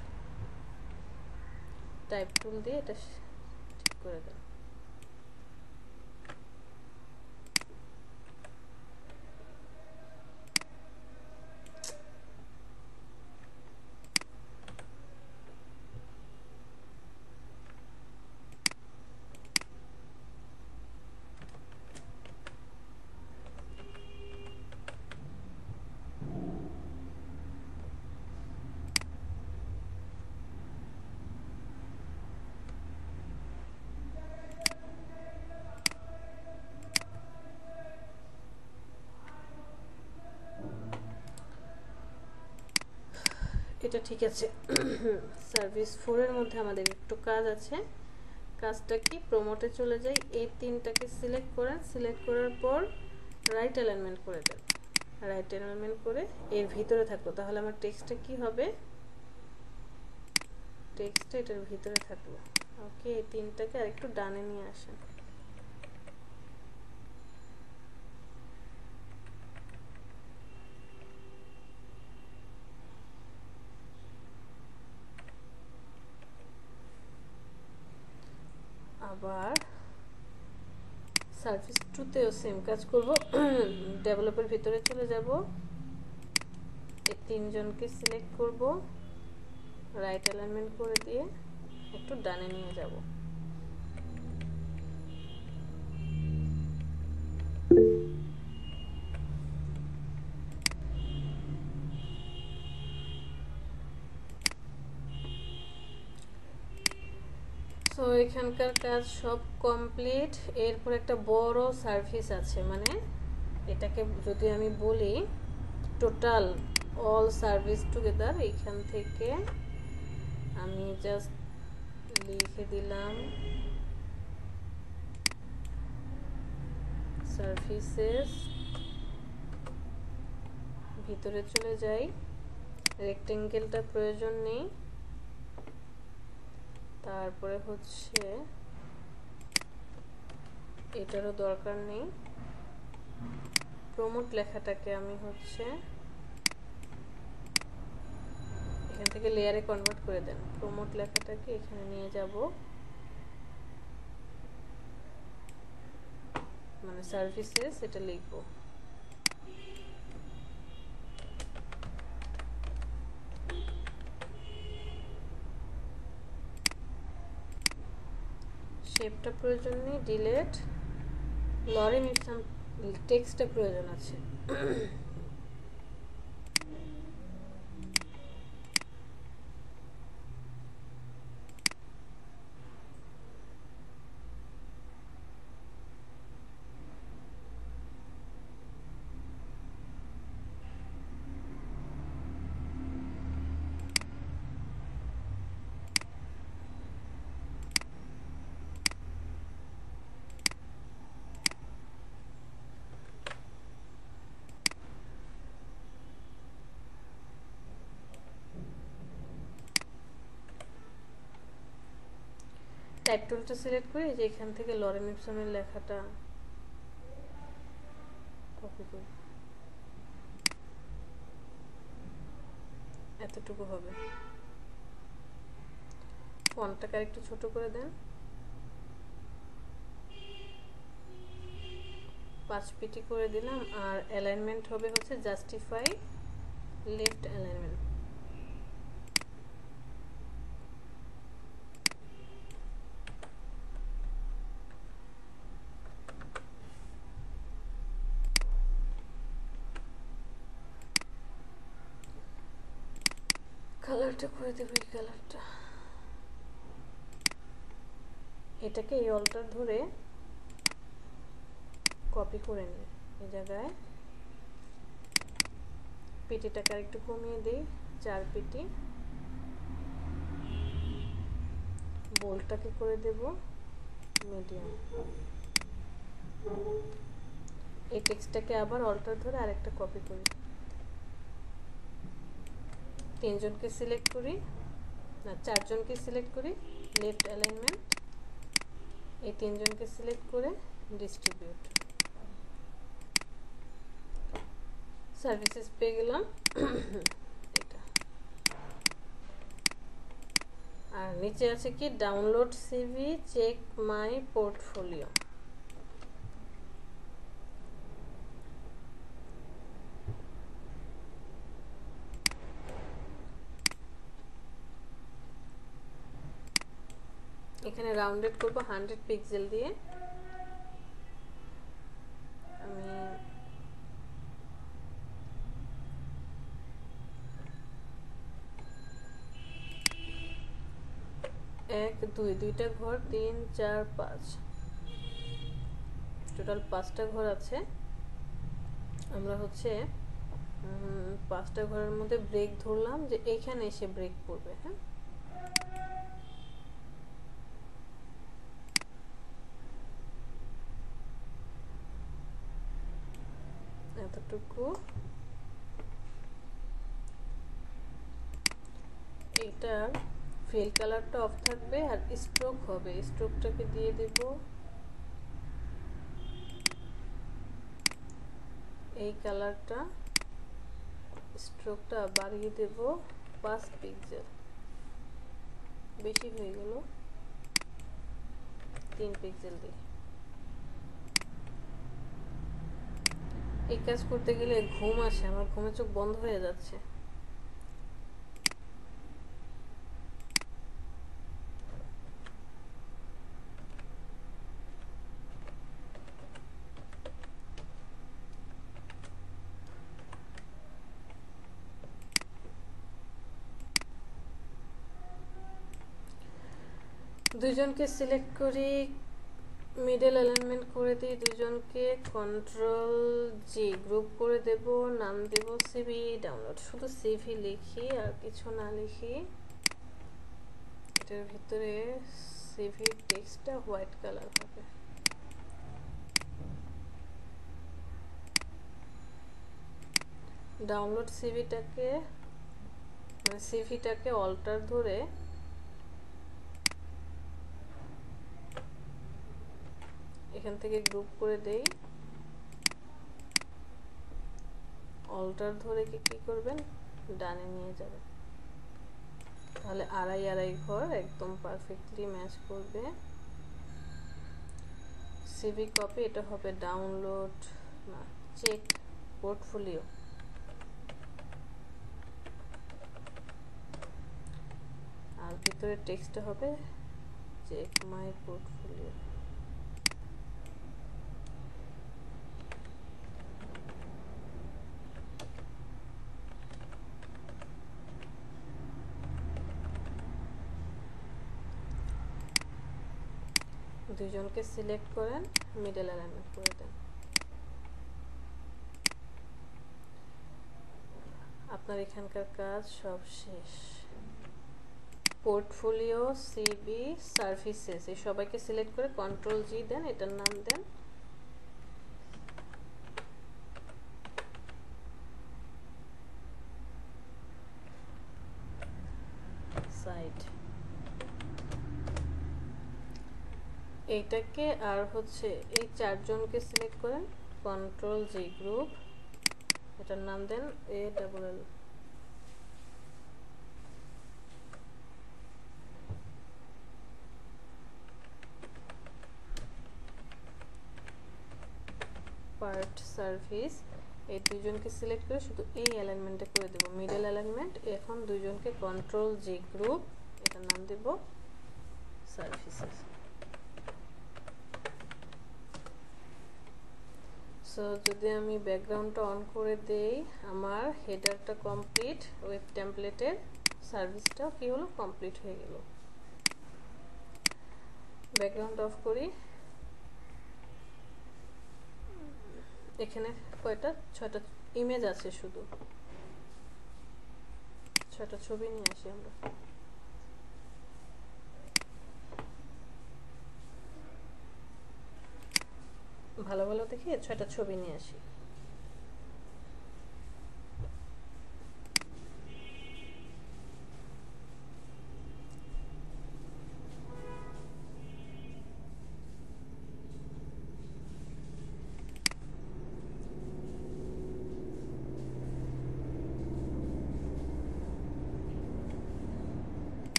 টাইপ টুল দিয়ে এটা ঠিক করে দেন। এটা ঠিক আছে। সার্ভিস 4 এর মধ্যে আমাদের একটু কাজ আছে। কাজটা কি, প্রমোটে চলে যাই, এই তিনটাকে সিলেক্ট করেন, সিলেক্ট করার পর রাইট অ্যালাইনমেন্ট করে দেন, রাইট অ্যালাইনমেন্ট করে এর ভিতরে থাকলো, তাহলে আমার টেক্সটটা কি হবে, টেক্সটটা এটার ভিতরে থাকলো। ওকে, এই তিনটাকে আরেকটু ডানে নিয়ে আসেন। আবার সার্ভিস 2তেও সেম কাজ করব, ডেভেলপের ভিতরে চলে যাব, এই তিনজনকে সিলেক্ট করব, রাইট অ্যালাইনমেন্ট করে দিয়ে একটু ডানে নিয়ে যাব। এখানকার কাজ সব কমপ্লিট। এরপর একটা বড় সার্ভিস আছে, মানে এটাকে যদি আমি বলি টোটাল অল সার্ভিস টুগেদার, এখান থেকে আমি জাস্ট লিখে দিলাম সার্ভিসেস, ভিতরে চলে যাই, রেক্টেঙ্গেলটা প্রয়োজন নেই, তারপরে হচ্ছে এটারও দরকার নেই, প্রমোট লেখাটাকে আমি হচ্ছে এখান থেকে লেয়ারে কনভার্ট করে দেন, প্রমোট লেখাটাকে এখানে নিয়ে যাব, মানে সার্ভিসেস এটা লিখবো। শেপটা প্রয়োজন নেই, ডিলেট, লরেম ইপসাম টেক্সটটা প্রয়োজন আছে। টাইপ টুলটা সিলেক্ট করে যে এখান থেকে লরেম ইপসামের লেখাটা কপি করি, এতটুকু হবে। ফন্টটাকে আরেকটু ছোট করে দেন, 5 পিটি করে দিলাম। আর অ্যালাইনমেন্ট হবে হচ্ছে জাস্টিফাই লেফট অ্যালাইনমেন্ট। কালারটা করে দেবো, এই কালারটা, এটাকে এই অলটা ধরে কপি করে নিই, এই জায়গায় পিটিটাকে আরেকটু কমিয়ে দিই, 4 পিটি, বোল্ডটাকে করে দেব মিডিয়াম। এই টেক্সটটাকে আবার অল্টার ধরে আরেকটা কপি করি, 3 জনকে সিলেক্ট করি, না 4 জনকে সিলেক্ট করি, লেফট অ্যালাইনমেন্ট, এই 3 জনকে সিলেক্ট করে ডিস্ট্রিবিউট, সার্ভিসেস পেয়ে গেলাম এটা। আর নিচে আছে কি download CV, check my portfolio. এখানে রাউন্ডেড করব 100 পিক্সেল দিয়ে। আমি 1 2 দুইটা ঘর, 3 4 5, টোটাল 5টা ঘর আছে। আমরা হচ্ছে 5টা ঘরের মধ্যে ব্রেক ধরলাম যে এইখানে এসে ব্রেক পড়বে। হ্যাঁ, এতটুকু। এইটার ফিল কালারটা অফ থাকবে আর স্ট্রোক হবে, স্ট্রোকটাকে দিয়ে দেব এই কালারটা, স্ট্রোকটা বাড়িয়ে দেব 5 পিক্সেল, বেশি হয়ে গেল, 3 পিক্সেল দিয়ে। এই কাজ করতে গেলে ঘুম আসে, আমার ঘুমে চোখ বন্ধ হয়ে যাচ্ছে। দুইজনকে সিলেক্ট করি, মিডল অ্যালাইনমেন্ট করে দিই, দুইজনকে কন্ট্রোল জি গ্রুপ করে দেব, নাম দেব সিভি ডাউনলোড। শুধু সিভি লিখি আর কিছু না লিখি। এটার ভিতরে সিভি টেক্সটটা হোয়াইট কালার হবে। ডাউনলোড সিভিটাকে মানে সিভিটাকে অল্টার ধরে এখান থেকে গ্রুপ করে দেই। অল্টার ধরে কি করবেন, ডানে নিয়ে যাবেন, তাহলে আড়াই আড়াই ঘর একদম পারফেক্টলি ম্যাচ করবে। সিভি কপি, এটা হবে ডাউনলোড না চেক পোর্টফোলিও। আর ভিতরে টেক্সটটা হবে চেক মাই পোর্টফোলিও। দুইজনকে সিলেক্ট করেন, মিডল অ্যালাইনমেন্ট করে দেন। আপনার এখানকার কাজ সব শেষ। পোর্টফোলিও, সিবি, সার্ভিসেস এই সবাইকে সিলেক্ট করে কন্ট্রোল জি দেন, এটার নাম দেন সাইট। এইটাকে আর হচ্ছে এই চারজনকে সিলেক্ট করেন, কন্ট্রোল জি গ্রুপ, এটার নাম দেন ALL। পার্ট সার্ভিস, এই দুইজনকে সিলেক্ট করে শুধু এই অ্যালাইনমেন্টে করে দেব, মিডল অ্যালাইনমেন্ট। এখন দুইজনকে কন্ট্রোল জি গ্রুপ, এটার নাম দেব সার্ভিসেস। সো যদি আমি ব্যাকগ্রাউন্ডটা অন করে দেই, আমার হেডারটা কমপ্লিট, ওয়েব টেমপ্লেটের সার্ভিসটাও কি হলো, কমপ্লিট হয়ে গেল। ব্যাকগ্রাউন্ড অফ করি। এখানে কয়টা, 6টা ইমেজ আছে, শুধু 6টা ছবি নিয়ে আসি আমরা। ভালো ভালো দেখে 6টা ছবি নিয়ে আসি।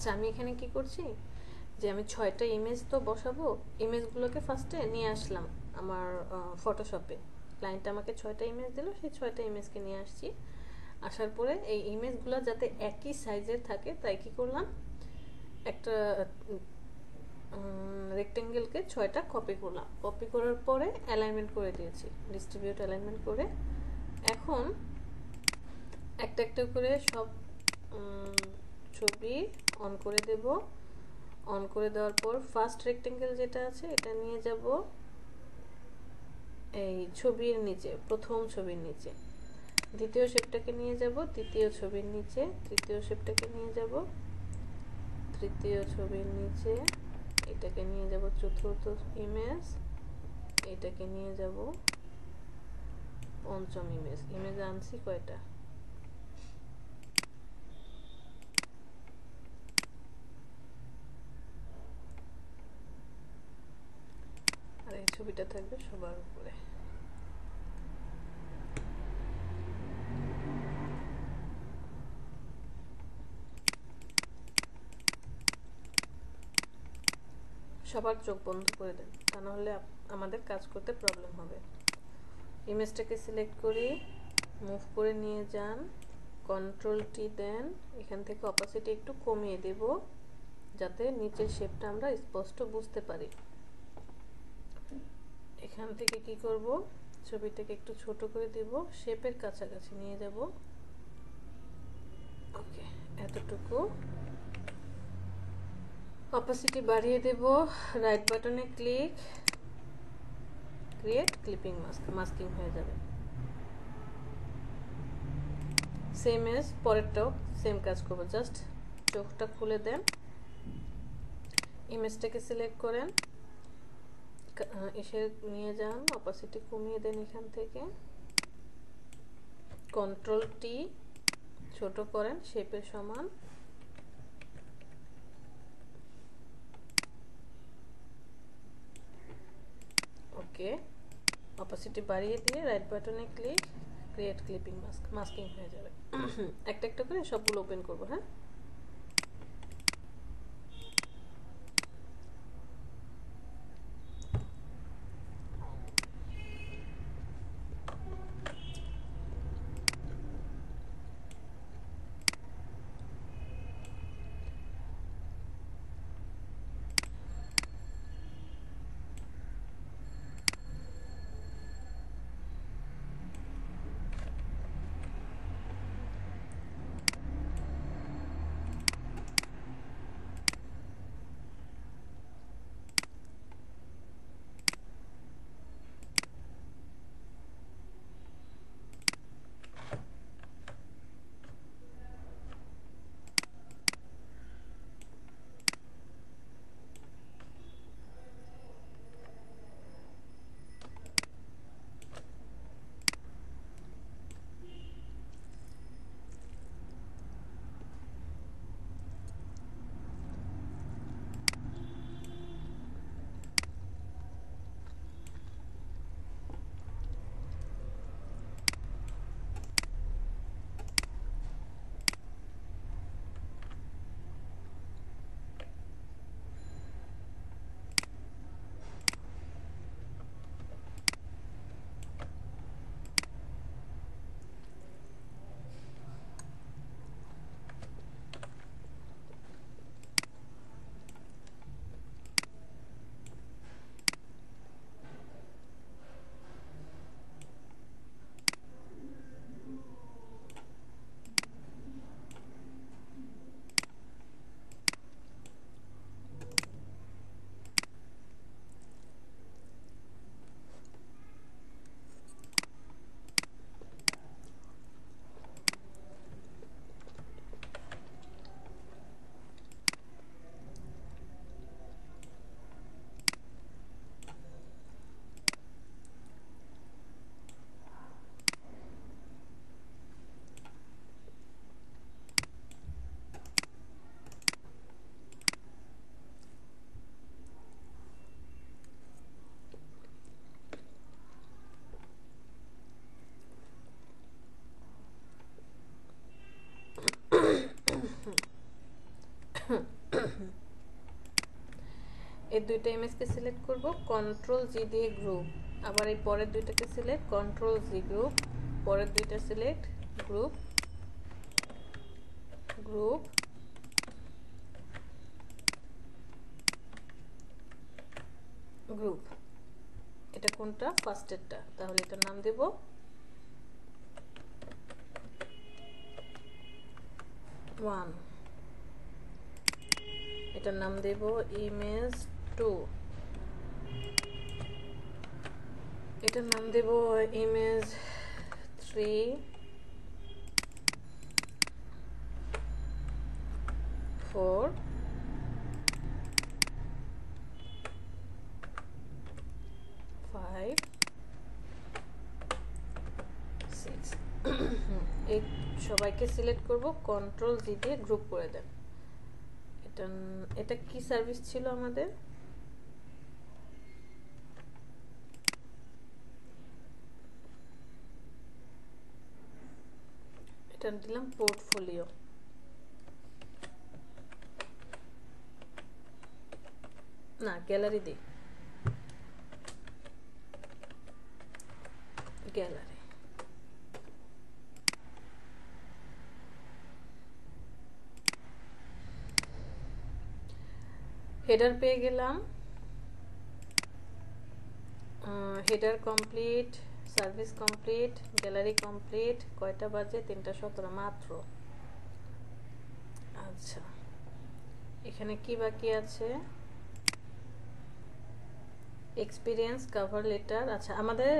আচ্ছা, আমি এখানে কি করছি যে আমি 6টা ইমেজ তো বসাবো, ইমেজগুলোকে ফার্স্টে নিয়ে আসলাম আমার ফটোশপে। ক্লায়েন্ট আমাকে 6টা ইমেজ দিল, সেই 6টা ইমেজকে নিয়ে আসছি। আসার পরে এই ইমেজগুলো যাতে একই সাইজের থাকে তাই কি করলাম, একটা রেক্টেঙ্গেলকে 6টা কপি করলাম। কপি করার পরে অ্যালাইনমেন্ট করে দিয়েছি, ডিস্ট্রিবিউট অ্যালাইনমেন্ট করে। এখন একটা একটা করে সব ছবি অন করে দেব। অন করে দেওয়ার পর ফার্স্ট রেক্টেঙ্গেল যেটা আছে এটা নিয়ে যাব এই ছবির নিচে, প্রথম ছবির নিচে। দ্বিতীয় শেপটাকে নিয়ে যাব দ্বিতীয় ছবির নিচে। তৃতীয় শেপটাকে নিয়ে যাব তৃতীয় ছবির নিচে। এটাকে নিয়ে যাব চতুর্থ ইমেজ। এটাকে নিয়ে যাব পঞ্চম ইমেজ। ইমেজ আনছি কয়টা, আর এই ছবিটা থাকবে সবার উপরে। সবার চোখ বন্ধ করে দেন, তা নাহলে আমাদের কাজ করতে প্রবলেম হবে। ইমেজটাকে সিলেক্ট করি, মুভ করে নিয়ে যান, কন্ট্রোল টি দেন। এখান থেকে অপাসিটি একটু কমিয়ে দেব যাতে নিচের শেপটা আমরা স্পষ্ট বুঝতে পারি। এখান থেকে কি করব, ছবিটাকে একটু ছোট করে দেব, শেপের কাছাকাছি নিয়ে যাব। ওকে, এতটুকু। অপাসিটি বাড়িয়ে দেব, রাইট বাটনে click, create clipping mask, masking হয়ে যাবে। সেম এজ পরেরটাও সেম কাজ করব, জাস্ট চোখটা খুলে দেন, ইমেজটাকে সিলেক্ট করেন, এসে নিয়ে যান, অপাসিটি কমিয়ে দেন এখান থেকে, কন্ট্রোল টি ছোট করেন শেপের সমান। ওকে, অপাসিটি বাড়িয়ে দিয়ে রাইট বাটনে click, create clipping mask, masking হয়ে যাবে। একটা একটা করে সবগুলো ওপেন করব। হ্যাঁ, দুইটা ইমেজকে সিলেক্ট করব, কন্ট্রোল জি দিয়ে গ্রুপ, আবার এই পরের দুইটাকে সিলেক্ট, কন্ট্রোল জি গ্রুপ, পরের দুইটা সিলেক্ট, গ্রুপ গ্রুপ, গ্রুপ। এটা কোনটা? ফার্স্টেরটা, তাহলে এটার নাম দেব 1, এটার নাম দেব ইমেজ 2, এটার নাম দেব ইমেজ 3, 4, 5, 6। এই সবাইকে সিলেক্ট করব, কন্ট্রোল জি দিয়ে গ্রুপ করে দেন। এটা কি সার্ভিস ছিল আমাদের? এটা দিলাম পোর্টফোলিও। না, গ্যালারি দিই, গ্যালারি। হেডার পেয়ে গেলাম, header complete, service complete, gallery complete. কয়টা বাজে? 3:17 মাত্র। আচ্ছা, এখানে কি বাকি আছে? Experience cover letter. আচ্ছা, আমাদের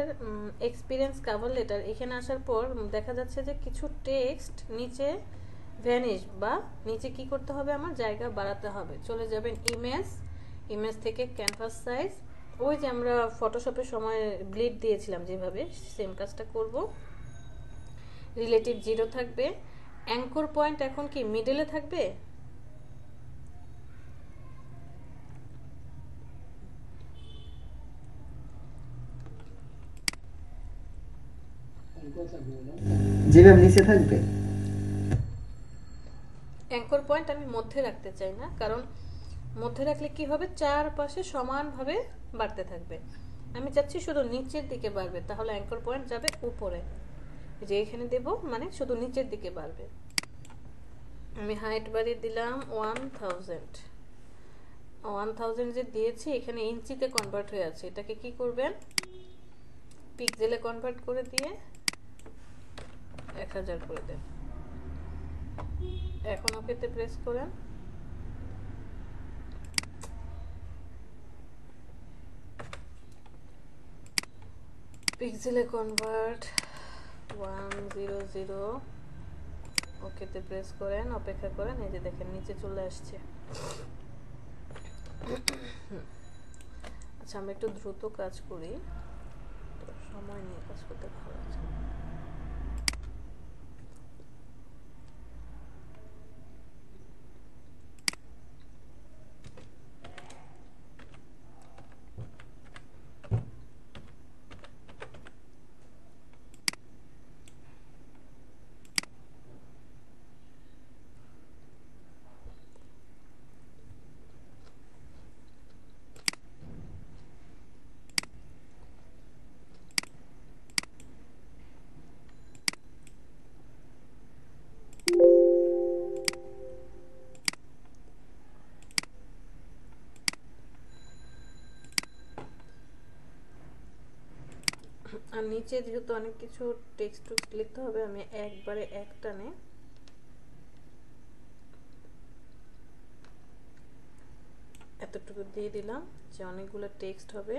এক্সপিরিয়েন্স কাভার লেটার এখানে আসার পর দেখা যাচ্ছে যে কিছু টেক্সট নিচে ভ্যানিশ, বা নিচে কি করতে হবে? আমার জায়গা বাড়াতে হবে। চলে যাবেন ইমেজ, ইমেজ থেকে ক্যানভাস সাইজ, ওই যে আমরা ফটোশপের সময় ব্লিড দিয়েছিলাম যেভাবে, সেম কাজটা করব। রিলেটিভ 0 থাকবে। অ্যাঙ্কর পয়েন্ট এখন কি মিডলে থাকবে? জি ম্যাম, নিচে থাকবে। অ্যাঙ্কর পয়েন্ট আমি মধ্যে রাখতে চাই না, কারণ মধ্যে রাখলে কি হবে? চারপাশে সমানভাবে বাড়তে থাকবে। আমি চাচ্ছি শুধু নিচের দিকে বাড়বে, তাহলে অ্যাঙ্কর পয়েন্ট যাবে উপরে, যে এখানে দেব, মানে শুধু নিচের দিকে বাড়বে। আমি হাইট বাড়িয়ে দিলাম 1000। 1000 যে দিয়েছি, এখানে ইঞ্চিতে কনভার্ট হয়ে আছে। এটাকে কি করবেন? পিক্সেলে কনভার্ট করে দিয়ে 1000 করে দেন। এখন ওকেতে প্রেস করেন। পিক্সেলে কনভার্ট 100, ওকেতে প্রেস করেন, অপেক্ষা করেন। এই যে দেখেন নিচে চলে আসছে। আচ্ছা, আমরা একটু দ্রুত কাজ করি, সময় নিয়ে কাজ করতে ভালো লাগছে। আর নিচে যেহেতু অনেক কিছু টেক্সট লিখতে হবে, আমি একবারে একটানে এতটুকু দিয়ে দিলাম যে অনেকগুলো টেক্সট হবে।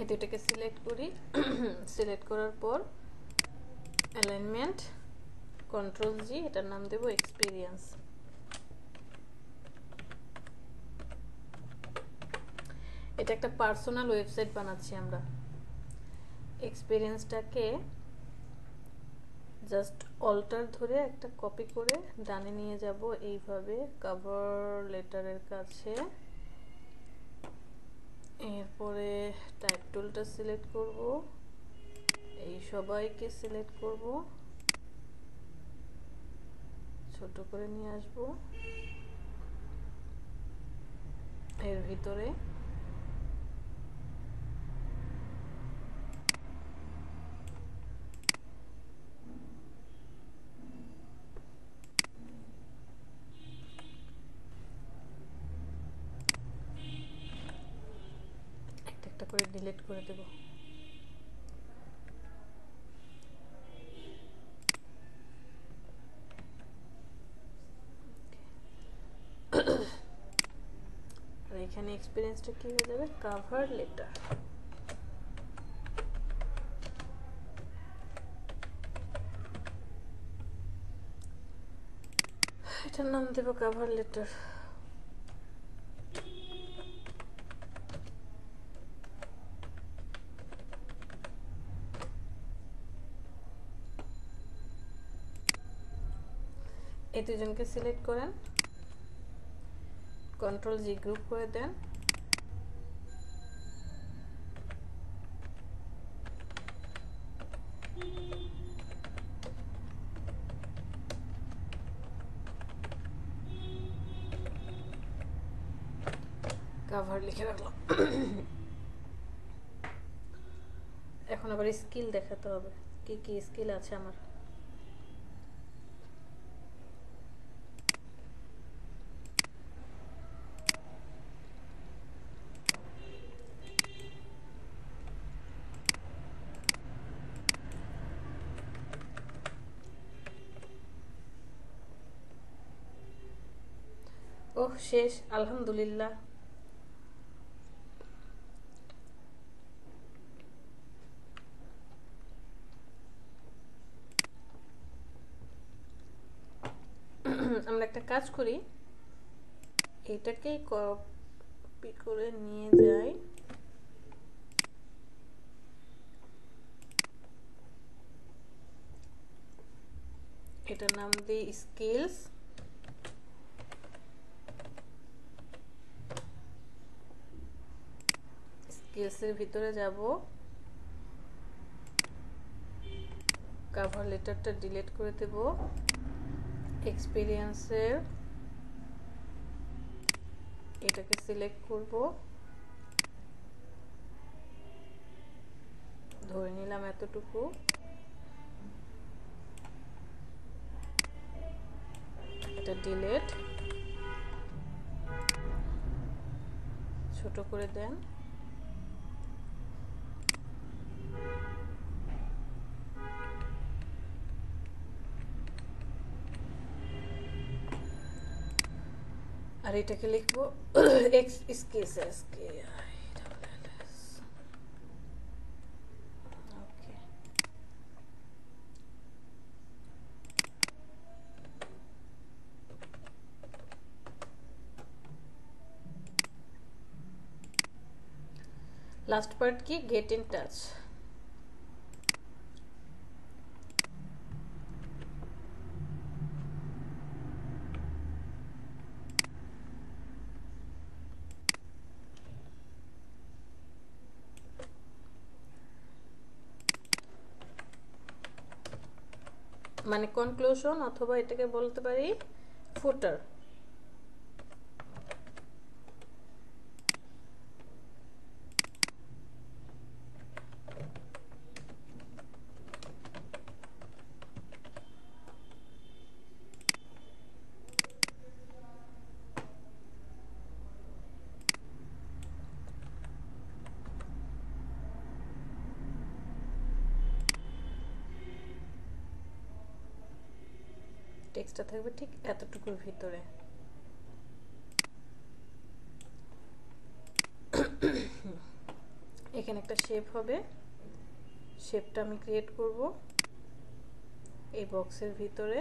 দুটোকে সিলেক্ট করি। সিলেক্ট করার পর অ্যালাইনমেন্ট, কন্ট্রোল জি, এটার নাম দেব এক্সপিরিয়েন্স। এটা একটা পার্সোনাল ওয়েবসাইট বানাচ্ছি আমরা। এক্সপিরিয়েন্সটাকে জাস্ট অল্টার ধরে একটা কপি করে ডানে নিয়ে যাব এইভাবে কভার লেটারের কাছে। এরপরে টাইপ টুলটা সিলেক্ট করব, এই সবাইকে সিলেক্ট করব, ছোট করে নিয়ে আসব এর ভিতরে। একটা করে ডিলিট করে দেব। আর এখানে এক্সপিরিয়েন্সটা কি হয়ে যাবে, কভার লেটার। এটার নাম দেব কভার লেটার। এই দুজনকে সিলেক্ট করেন, কন্ট্রোল জি গ্রুপ করে দেন। কভার লিখে রাখলাম। এখন আবার স্কিল দেখাতে হবে, কি কি স্কিল আছে আমার। ওহ শেষ, আলহামদুলিল্লাহ। আমরা একটা কাজ করি, এটাকেই কপি করে নিয়ে যাই, এটার নাম দিই স্কিলস। স্কিলসের ভিতরে যাব, কভার লেটারটা ডিলিট করে দেব, এক্সপিরিয়েন্সের এটাকে সিলেক্ট করব, ধরে নিলাম এতটুকু, এটা ডিলিট, ছোট করে দেন। আর এটাকে লিখবো এক্স স্কেস এসকে ওকে। লাস্ট পার্ট কি, গেট ইন টাচ। মানে কনক্লুশন, অথবা এটাকে বলতে পারি ফুটার। টেক্সটটা থাকবে ঠিক এতটুকুর ভিতরে। এখানে এখানে একটা শেপ হবে, শেপটা আমি ক্রিয়েট করব এই বক্সের ভিতরে।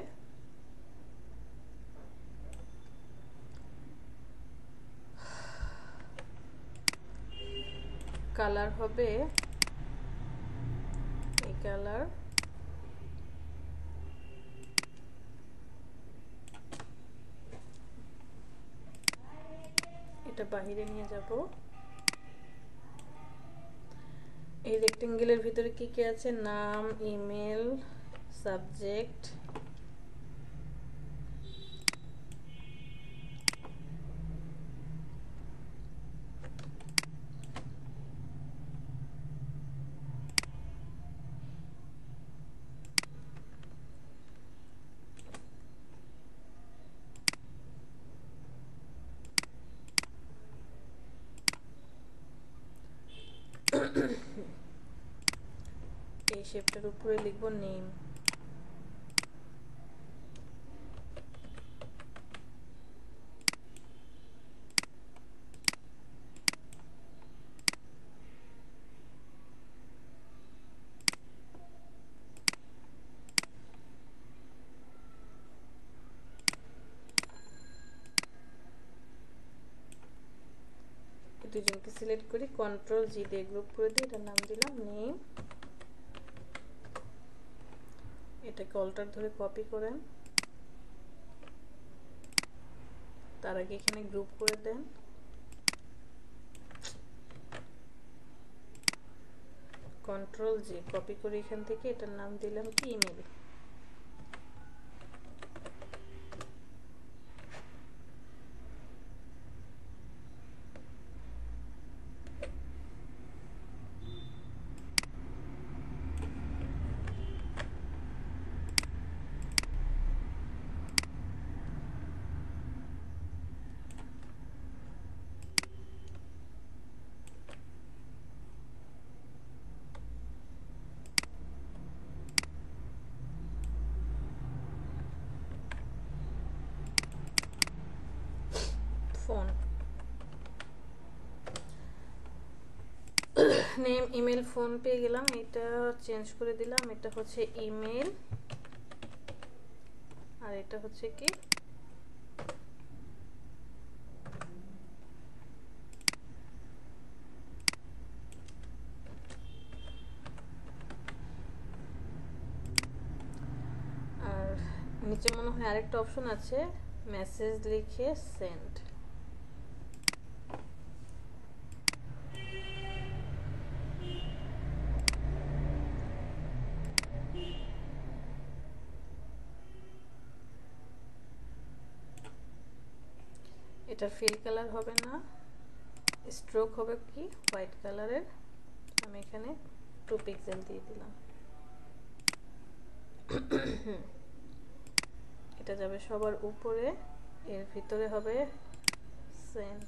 কালার হবে এই কালার, এটা বাহিরে নিয়ে যাব। এই রেক্টেঙ্গেলের ভিতরে কি কি আছে? নাম, ইমেল, সাবজেক্ট, এই শেপটার উপরে লিখব নেম। দুজনকে সিলেক্ট করি, কন্ট্রোল জি দিয়ে গ্রুপ করে দিই, এটার নাম দিলাম নেম। এটাকে অল্টার ধরে কপি করেন, তার আগে এখানে গ্রুপ করে দেন, কন্ট্রোল জি কপি করে এখান থেকে এটার নাম দিলাম কি email. Phone, name, email, phone পেয়ে গেলাম। এটা চেঞ্জ করে দিলাম, এটা হচ্ছে ইমেল আর এটা হচ্ছে কি আর নিচে মনে হয় আরেকটা অপশন আছে, মেসেজ লিখে সেন্ড। এটার ফিল কালার হবে না, স্ট্রোক হবে কি হোয়াইট কালারের। আমি এখানে 2 পিক্সেল দিয়ে দিলাম। এটা যাবে সবার উপরে, এর ভিতরে হবে সেন্ড।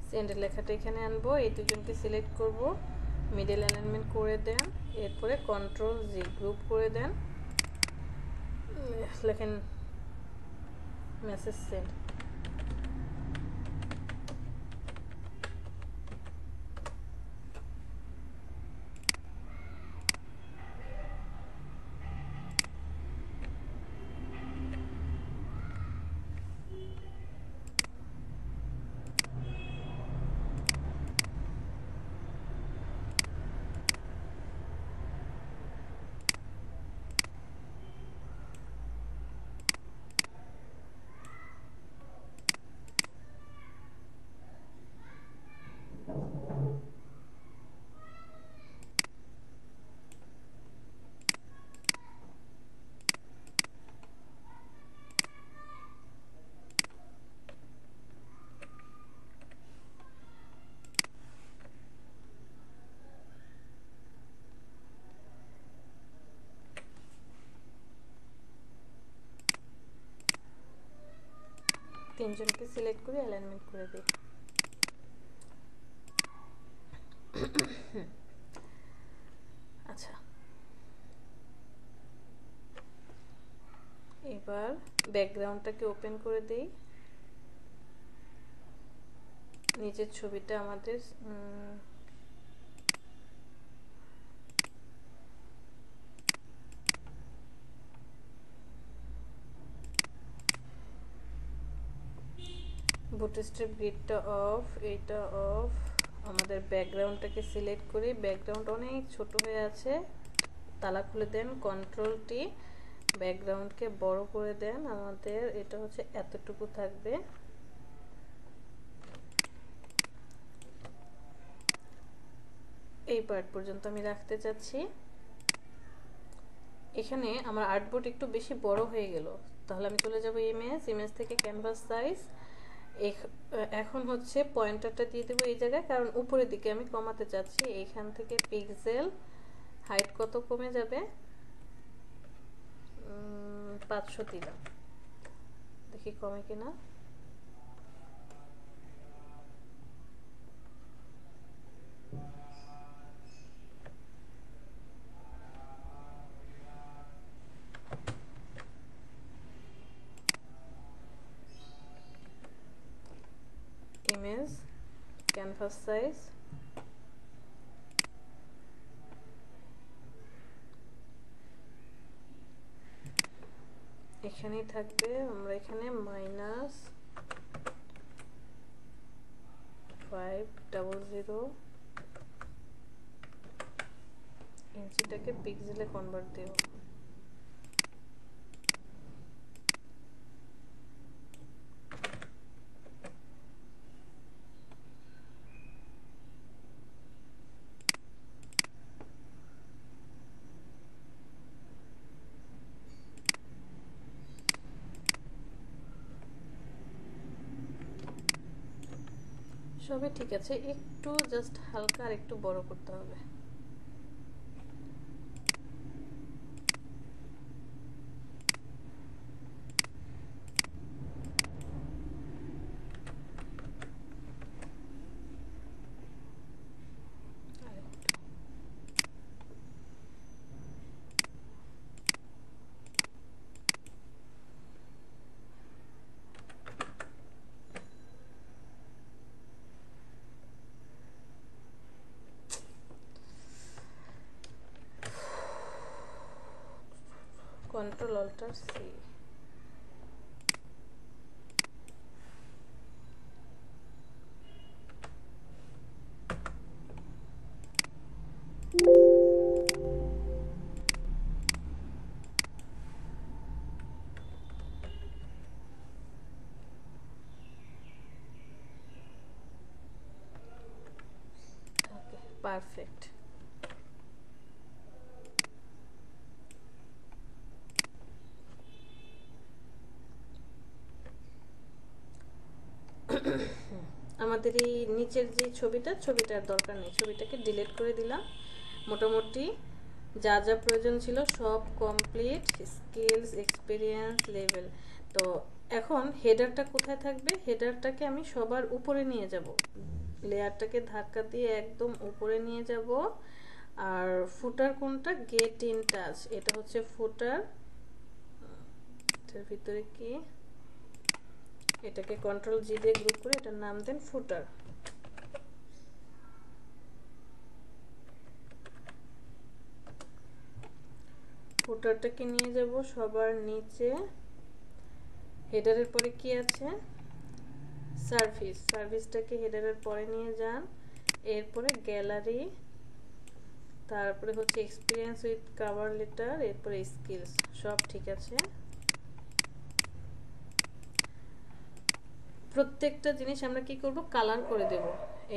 সেন্ড লেখাটা এখানে আনবো, এই দুজনকে সিলেক্ট করব, মিডল অ্যালাইনমেন্ট করে দেন, এরপরে কন্ট্রোল জি গ্রুপ করে দেন, লেখেন মেসেজ সেন্ড। তিনজনকে সিলেক্ট করে অ্যালাইনমেন্ট করে দিই। আচ্ছা, এবার ব্যাকগ্রাউন্ডটাকে ওপেন করে দেই। নিচের ছবিটা আমাদের বুটস্ট্র্যাপ গ্রিডটা অফ, এটা অফ। আমাদের ব্যাকগ্রাউন্ডটাকে সিলেক্ট করি, ব্যাকগ্রাউন্ড অনেক ছোট হয়ে আছে, তালা খুলে দেন, কন্ট্রোল টি, ব্যাকগ্রাউন্ডকে বড় করে দেন। আমাদের এটা হচ্ছে এতটুকু থাকবে। এই পার্ট পর্যন্ত আমি রাখতে চাচ্ছি। এখানে আমার আর্টবোর্ড একটু বেশি বড় হয়ে গেল, তাহলে আমি চলে যাব ইমেজ থেকে ক্যানভাস সাইজ। এখন হচ্ছে পয়েন্টারটা দিয়ে দেবো এই জায়গায়, কারণ উপরের দিকে আমি কমাতে চাচ্ছি। এইখান থেকে পিক্সেল হাইট কত কমে যাবে, 500 দিলাম, দেখি কমে কিনা। ইমেজ ক্যানভাস সাইজ, এখানেই থাকবে। আমরা এখানে -500 ইঞ্চিটাকে পিক্সেলে কনভার্ট দেব। সবই ঠিক আছে, একটু জাস্ট হালকা আর একটু বড় করতে হবে। Control Alt C, okay, perfect. আমাদের এই নিচের যে ছবিটার দরকার নেই, ছবিটাকে ডিলিট করে দিলাম। মোটামুটি যা যা প্রয়োজন ছিল সব কমপ্লিট, স্কিলস, এক্সপিরিয়েন্স, লেভেল। তো এখন হেডারটা কোথায় থাকবে? হেডারটাকে আমি সবার উপরে নিয়ে যাব, লেয়ারটাকে ধাক্কা দিয়ে একদম উপরে নিয়ে যাব। আর ফুটার কোনটা? গেট ইন টাচ, এটা হচ্ছে ফুটার। এটার ভিতরে কি, এটাকে কন্ট্রোল জি দিয়ে গ্রুপ করে এটার নাম দেন ফুটার। ফুটারটাকে নিয়ে যাব সবার নিচে। হেডারের পরে কি আছে? সার্ভিস, সার্ভিসটাকে হেডারের পরে নিয়ে যান। এরপরে গ্যালারি, তারপরে হচ্ছে এক্সপিরিয়েন্স উইথ কভার লেটার, এরপরে স্কিলস, সব ঠিক আছে। প্রত্যেকটা জিনিস আমরা কি করব? কালার করে দেব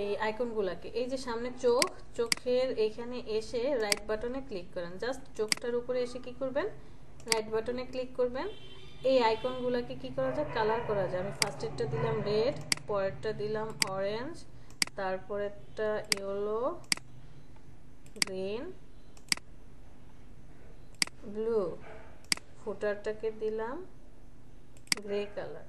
এই আইকনগুলোকে। এই যে সামনে চোখ, চোখের এইখানে এসে রাইট বাটনে ক্লিক করেন, জাস্ট চোখটার উপরে এসে কি করবেন? রাইট বাটনে ক্লিক করবেন। এই আইকনগুলোকে কি করা যায়? কালার করা যায়। আমি ফার্স্টেরটা দিলাম রেড, পরেরটা দিলাম অরেঞ্জ, তারপরেরটা ইয়েলো, গ্রিন, ব্লু, ফুটারটাকে দিলাম গ্রে কালার।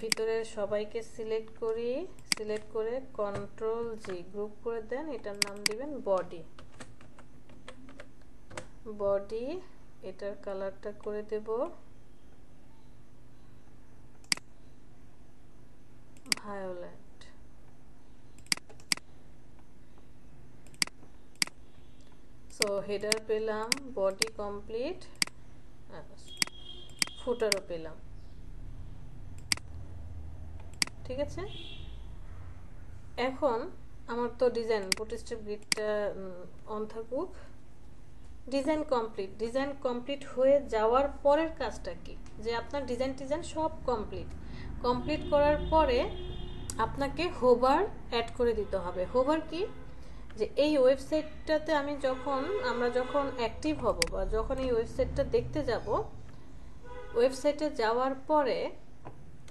ভিতরে সবাইকে সিলেক্ট করি, সিলেক্ট করে কন্ট্রোল জি গ্রুপ করে দেন, এটার নাম দিবেন বডি। বডি এটার কালারটা করে দেব ভায়োলেট। সো হেডার পেলাম, বডি কমপ্লিট, ফুটারও পেলাম। ঠিক আছে, এখন আমার তো ডিজাইন বুটস্ট্র্যাপ গ্রিডটা অন থাকুক। ডিজাইন কমপ্লিট হয়ে যাওয়ার পরের কাজটা কি, যে আপনার ডিজাইন সব কমপ্লিট করার পরে আপনাকে হোভার অ্যাড করে দিতে হবে। হোভার কি, যে এই ওয়েবসাইটটাতে আমরা যখন অ্যাক্টিভ হব বা যখন এই ওয়েবসাইটটা দেখতে যাব, ওয়েবসাইটে যাওয়ার পরে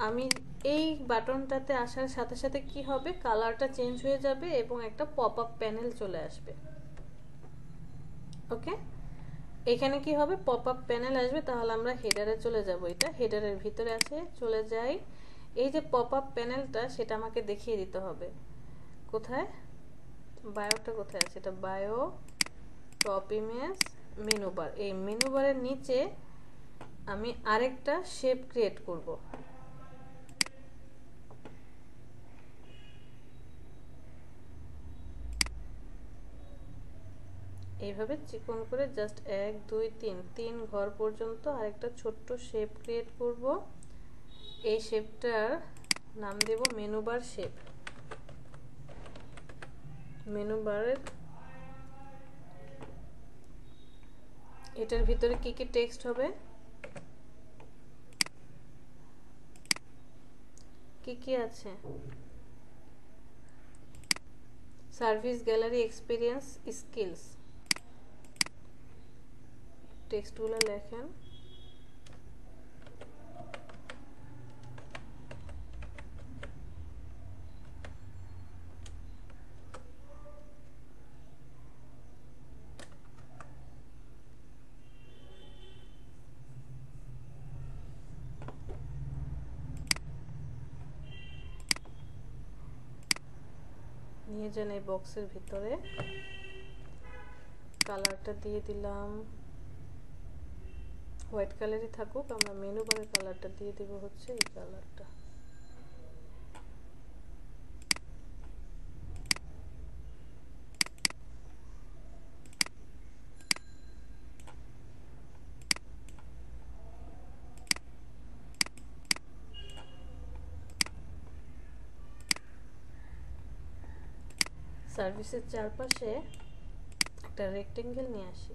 আমি এই বাটনটাতে আসার সাথে সাথে কি হবে, কালারটা চেঞ্জ হয়ে যাবে এবং একটা পপ আপ প্যানেল চলে আসবে। ওকে, এখানে কি হবে, পপ আপ প্যানেল আসবে। তাহলে আমরা হেডারে চলে যাব, এটা হেডারের ভিতরে আছে, চলে যাই। এই যে পপ আপ প্যানেলটা, সেটা আমাকে দেখিয়ে দিতে হবে। কোথায়, বায়োটা কোথায় আছে, এটা bio, top image, menu bar. এই মেনু বারের নিচে আমি আরেকটা শেপ ক্রিয়েট করব। এইভাবে চিকন করে জাস্ট 1 2 3 ঘর পর্যন্ত আরেকটা ছোট্ট শেপ ক্রিয়েট করব। এই শেপটার নাম দেব মেনু বার শেপ। মেনু বারের এটার ভিতরে কি কি টেক্সট হবে, কি কি আছে, সার্ভিস, গ্যালারি, এক্সপিরিয়েন্স, স্কিলস, টেক্সটগুলো লেখেন। নিয়ে যান এই বক্সের ভিতরে, কালারটা দিয়ে দিলাম হোয়াইট কালারই থাকুক, আমরা মেনু বারের কালারটা দিয়ে দেব হচ্ছে এই কালারটা। সার্ভিসের চারপাশে একটা রেক্টেঙ্গেল নিয়ে আসি।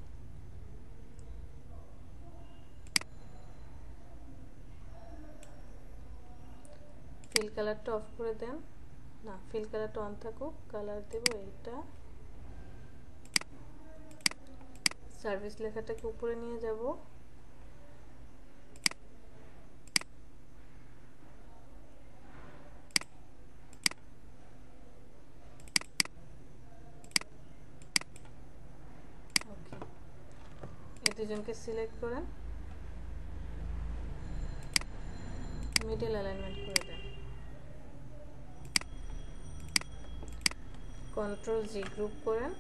ফিল কালারটা অফ করে দেন, না ফিল কালারটা অন থাকুক, কালার দেব এইটা। সার্ভিস লেখাটাকে উপরে নিয়ে যাব, ওকে। এই দুজনকে সিলেক্ট করেন, মিডল অ্যালাইনমেন্ট করে দেন, কন্ট্রোল জি গ্রুপ করেন,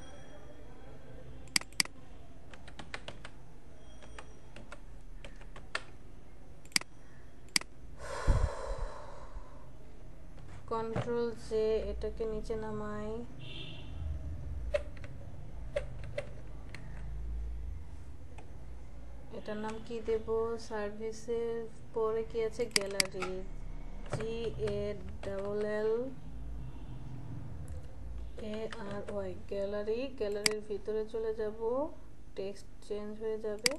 কন্ট্রোল জে এটাকে নিচে নামাই, এটার নাম কি দেব, সার্ভিসের পরে কি আছে, গ্যালারি, GALLARY, গ্যালারি। গ্যালারির ভিতরে চলে যাব, টেক্সট চেঞ্জ হয়ে যাবে,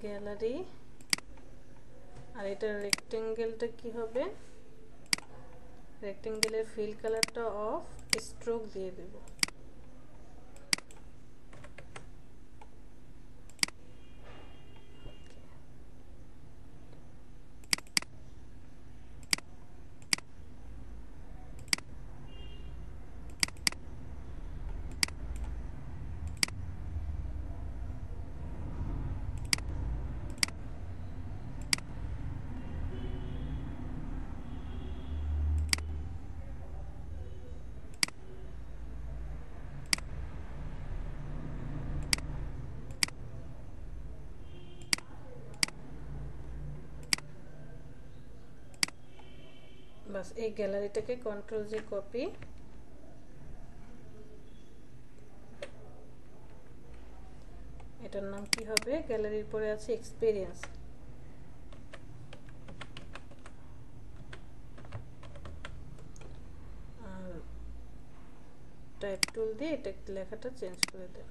গ্যালারি। আর এটা রেক্টেঙ্গেলটা কি হবে, রেক্টেঙ্গেলের ফিল কালারটা অফ, স্ট্রোক দিয়ে দেব। বাস এই গ্যালারিটাকে কন্ট্রোল জি কপি, এটার নাম কি হবে, গ্যালারির পরে আছে এক্সপেরিয়েন্স, আর টাইপ টুল দিয়ে এটা লেখাটা চেঞ্জ করে দেন।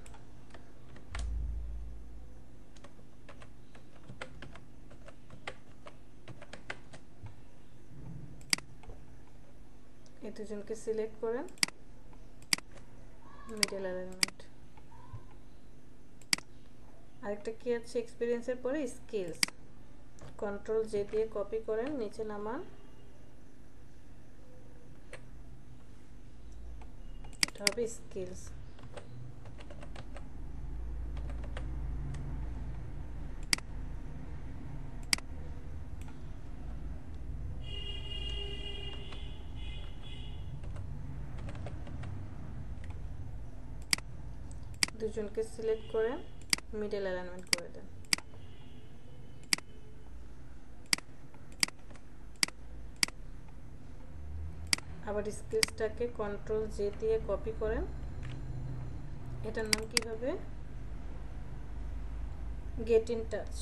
এই দুজনকে সিলেক্ট করেন, মিডল অ্যালাইনমেন্ট। আরেকটা কি আছে এক্সপেরিয়েন্সের পরে স্কিলস, কন্ট্রোল জে দিয়ে কপি করেন, নিচে নামান, এটা হবে স্কিলস। দুজনকে সিলেক্ট করেন, মিডল অ্যালাইনমেন্ট করে দেন। আবার স্কিলসটাকে কন্ট্রোল জে দিয়ে কপি করেন, এটার নাম কি হবে, গেট ইন টাচ।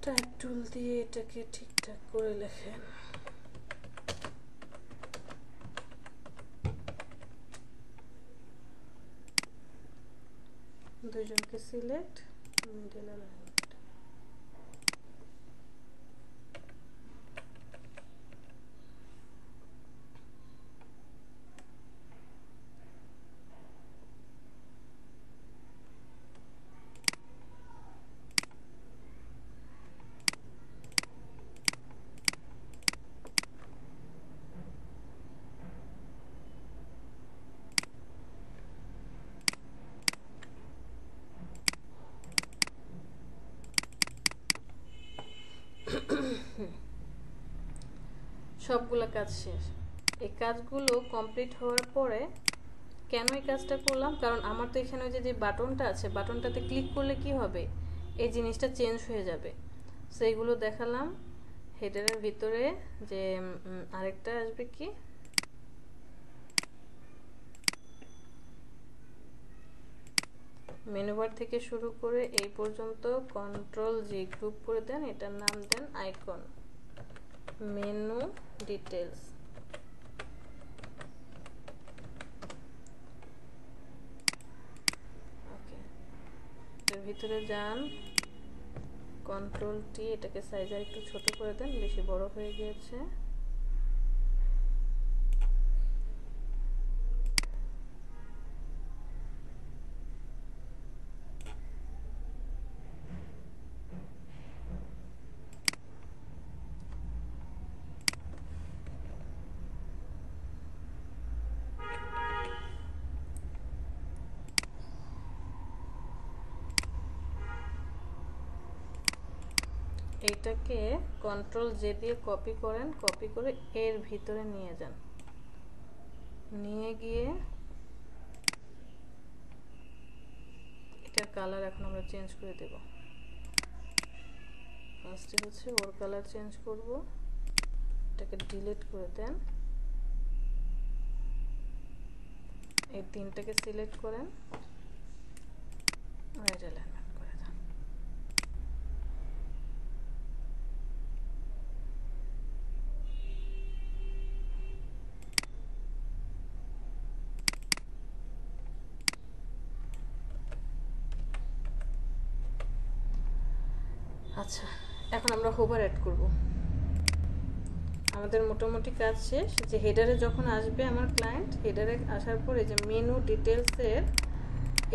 টাইপ টুল দিয়ে এটাকে ঠিকঠাক করে লেখেন। দুজনকে সিলেক্ট, মিডল অ্যালাইনমেন্ট। সবগুলো কাজ শেষ। এই কাজগুলো কমপ্লিট হওয়ার পরে কেন এই কাজটা করলাম, কারণ আমার তো এখানে যে বাটনটা আছে, বাটনটাতে ক্লিক করলে কি হবে, এই জিনিসটা চেঞ্জ হয়ে যাবে। সেইগুলো দেখালাম। হেডারের ভিতরে যে আরেকটা আসবে কি, মেনু বার থেকে শুরু করে এই পর্যন্ত কন্ট্রোল জি গ্রুপ করে দেন, এটার নাম দেন আইকন, মেনু ডিটেলস। ওকে, এর ভিতরে যান, কন্ট্রোল টি, এটাকে সাইজ আর একটু ছোট করে দেন, বেশি বড় হয়ে গিয়েছে। এইটাকে কন্ট্রোল জে দিয়ে কপি করেন, কপি করে এর ভিতরে নিয়ে যান, নিয়ে গিয়ে এটার কালার এখন আমরা চেঞ্জ করে দেব। ফার্স্টে হচ্ছে ওর কালার চেঞ্জ করব, এটাকে ডিলিট করে দেন, এই তিনটাকে সিলেক্ট করেন, রাইট অ্যালাইনমেন্ট করে দেন। আচ্ছা, এখন আমরা হোভার অ্যাড করব। আমাদের মোটামুটি কাজ শেষ। যে হেডারে যখন আসবে আমার ক্লায়েন্ট, হেডারে আসার পরে যে মেনু ডিটেলসের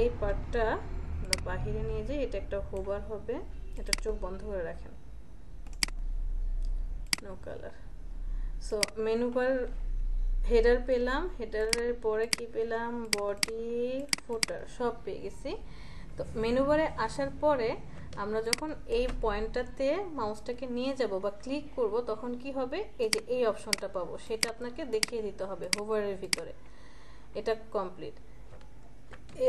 এই পার্টটা আমরা বাহিরে নিয়ে যাই, এটা একটা হোভার হবে, এটা চোখ বন্ধ করে রাখেন, no colour. So menu bar, header পেলাম, হেডারের পরে কি পেলাম, বডি, ফুটার, সব পেয়ে গেছি। তো মেনু বারে আসার পরে আমরা যখন এই পয়েন্টটাতে মাউসটাকে নিয়ে যাব বা ক্লিক করব তখন কি হবে, এই যে এই অপশনটা পাবো, সেটা আপনাকে দেখিয়ে দিতে হবে হোভারের ভিতরে। এটা কমপ্লিট।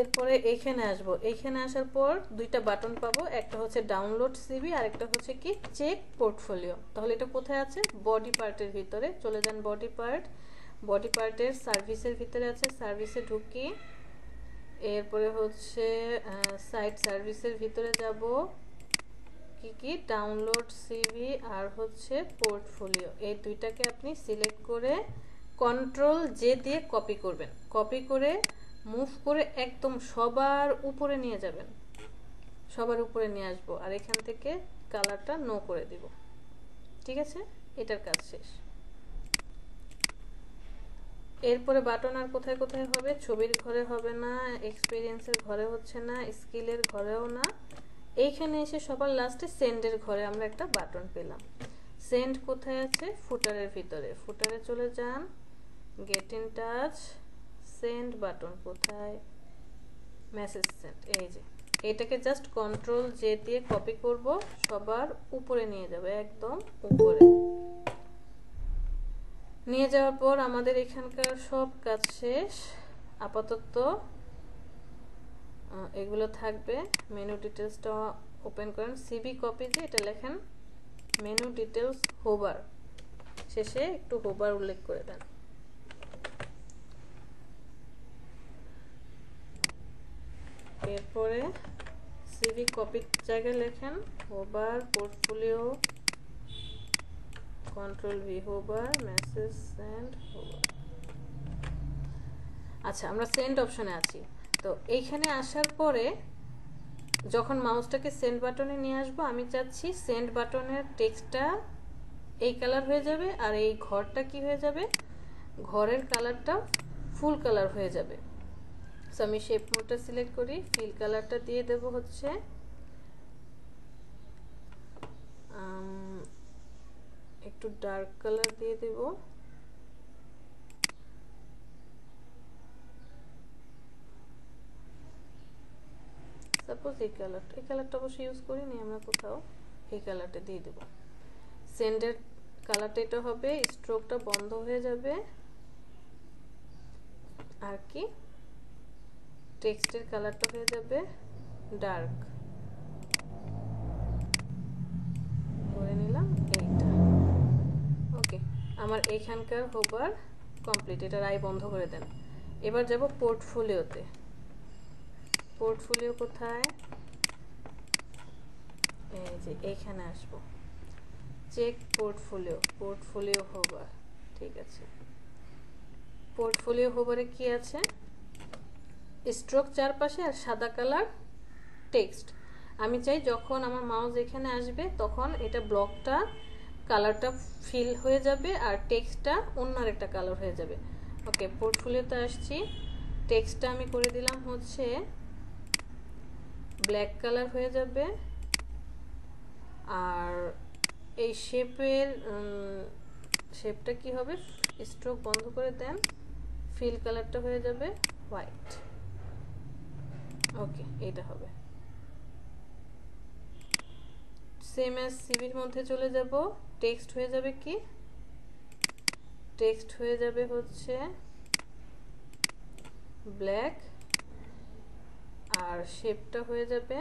এরপরে এইখানে আসবো, এইখানে আসার পর দুইটা বাটন পাবো, একটা হচ্ছে ডাউনলোড সিভি আর একটা হচ্ছে কি চেক পোর্টফোলিও। তাহলে এটা কোথায় আছে, বডি পার্টের ভিতরে। চলে যান বডি পার্ট, বডি পার্টের সার্ভিসের ভিতরে আছে, সার্ভিসে ঢুকি। এরপরে হচ্ছে সাইট সার্ভিসের ভিতরে যাব, কি কি ডাউনলোড সিভি আর হচ্ছে পোর্টফোলিও, এই দুইটাকে আপনি সিলেক্ট করে কন্ট্রোল জে দিয়ে কপি করবেন। কপি করে মুভ করে একদম সবার উপরে নিয়ে যাবেন, সবার উপরে নিয়ে আসবো, আর এখান থেকে কালারটা নো করে দিব। ঠিক আছে, এটার কাজ শেষ। এরপরে বাটন আর কোথায় কোথায় হবে, ছবির ঘরে হবে না, এক্সপিরিয়েন্সের ঘরে হচ্ছে না, স্কিলের ঘরেও না। এইখানে এসে সবার লাস্টে সেন্ডের ঘরে আমরা একটা বাটন পেলাম। সেন্ড কোথায় আছে, ফুটারের ভিতরে। ফুটারে চলে যান, get in touch, send button কোথায়, মেসেজ সেন্ড, এই যে এটাকে জাস্ট কন্ট্রোল জে দিয়ে কপি করব, সবার উপরে নিয়ে যাবে, একদম উপরে নিয়ে যাওয়ার পর আমাদের এখানকার সব কাজ শেষ। আপাতত এগুলো থাকবে। মেনু ডিটেলসটা ওপেন করেন, সিবি কপি দিয়ে এটা লেখেন মেনু ডিটেলস হোভার, শেষে একটু হোভার উল্লেখ করে দেন। এরপরে সিভি কপির জায়গায় লেখেন hover portfolio, control V hover, message send hover. আচ্ছা, আমরা সেন্ড অপশনে আছি। তো এইখানে আসার পরে যখন মাউসটাকে সেন্ড বাটনে নিয়ে আসবো, আমি চাচ্ছি সেন্ড বাটনের টেক্সটটা এই কালার হয়ে যাবে, আর এই ঘরটা কি হয়ে যাবে, ঘরের কালারটা ফুল কালার হয়ে যাবে। সো আমি শেপ মোডটা সিলেক্ট করি, ফিল কালারটা দিয়ে দেব হচ্ছে একটু ডার্ক কালার দিয়ে দেব। সাপোজ এই কালারটা অবশ্যই ইউজ করিনি আমরা কোথাও, এই কালারটা দিয়ে দেব। সেন্ডের কালারটা এটা হবে, স্ট্রোকটা বন্ধ হয়ে যাবে, আর কি টেক্সটের কালারটা হয়ে যাবে ডার্ক করে নিলাম এইটা। ওকে, আমার এইখানকার হোভার কমপ্লিট, এটার আই বন্ধ করে দেন। এবার যাব পোর্টফোলিওতে। পোর্টফোলিও কোথায়, এই যে এইখানে আসবো, চেক পোর্টফোলিও, পোর্টফোলিও হোভার। ঠিক আছে, পোর্টফোলিও হোভারে কি আছে, স্ট্রোক চারপাশে আর সাদা কালার টেক্সট। আমি চাই যখন আমার মাউস এখানে আসবে তখন এটা ব্লকটা কালারটা ফিল হয়ে যাবে আর টেক্সটটা অন্য আরেকটা কালার হয়ে যাবে। ওকে, পোর্টফোলিওতে আসছি, টেক্সটটা আমি করে দিলাম হচ্ছে ব্ল্যাক কালার হয়ে যাবে, আর এই শেপটা কি হবে, স্ট্রোক বন্ধ করে দেন, ফিল কালারটা হয়ে যাবে হোয়াইট। ওকে, এটা হবে। সেম অ্যাজ সিভির মধ্যে চলে যাব, টেক্সট হয়ে যাবে কি, টেক্সট হয়ে যাবে হচ্ছে ব্ল্যাক, আর শেপটা হয়ে যাবে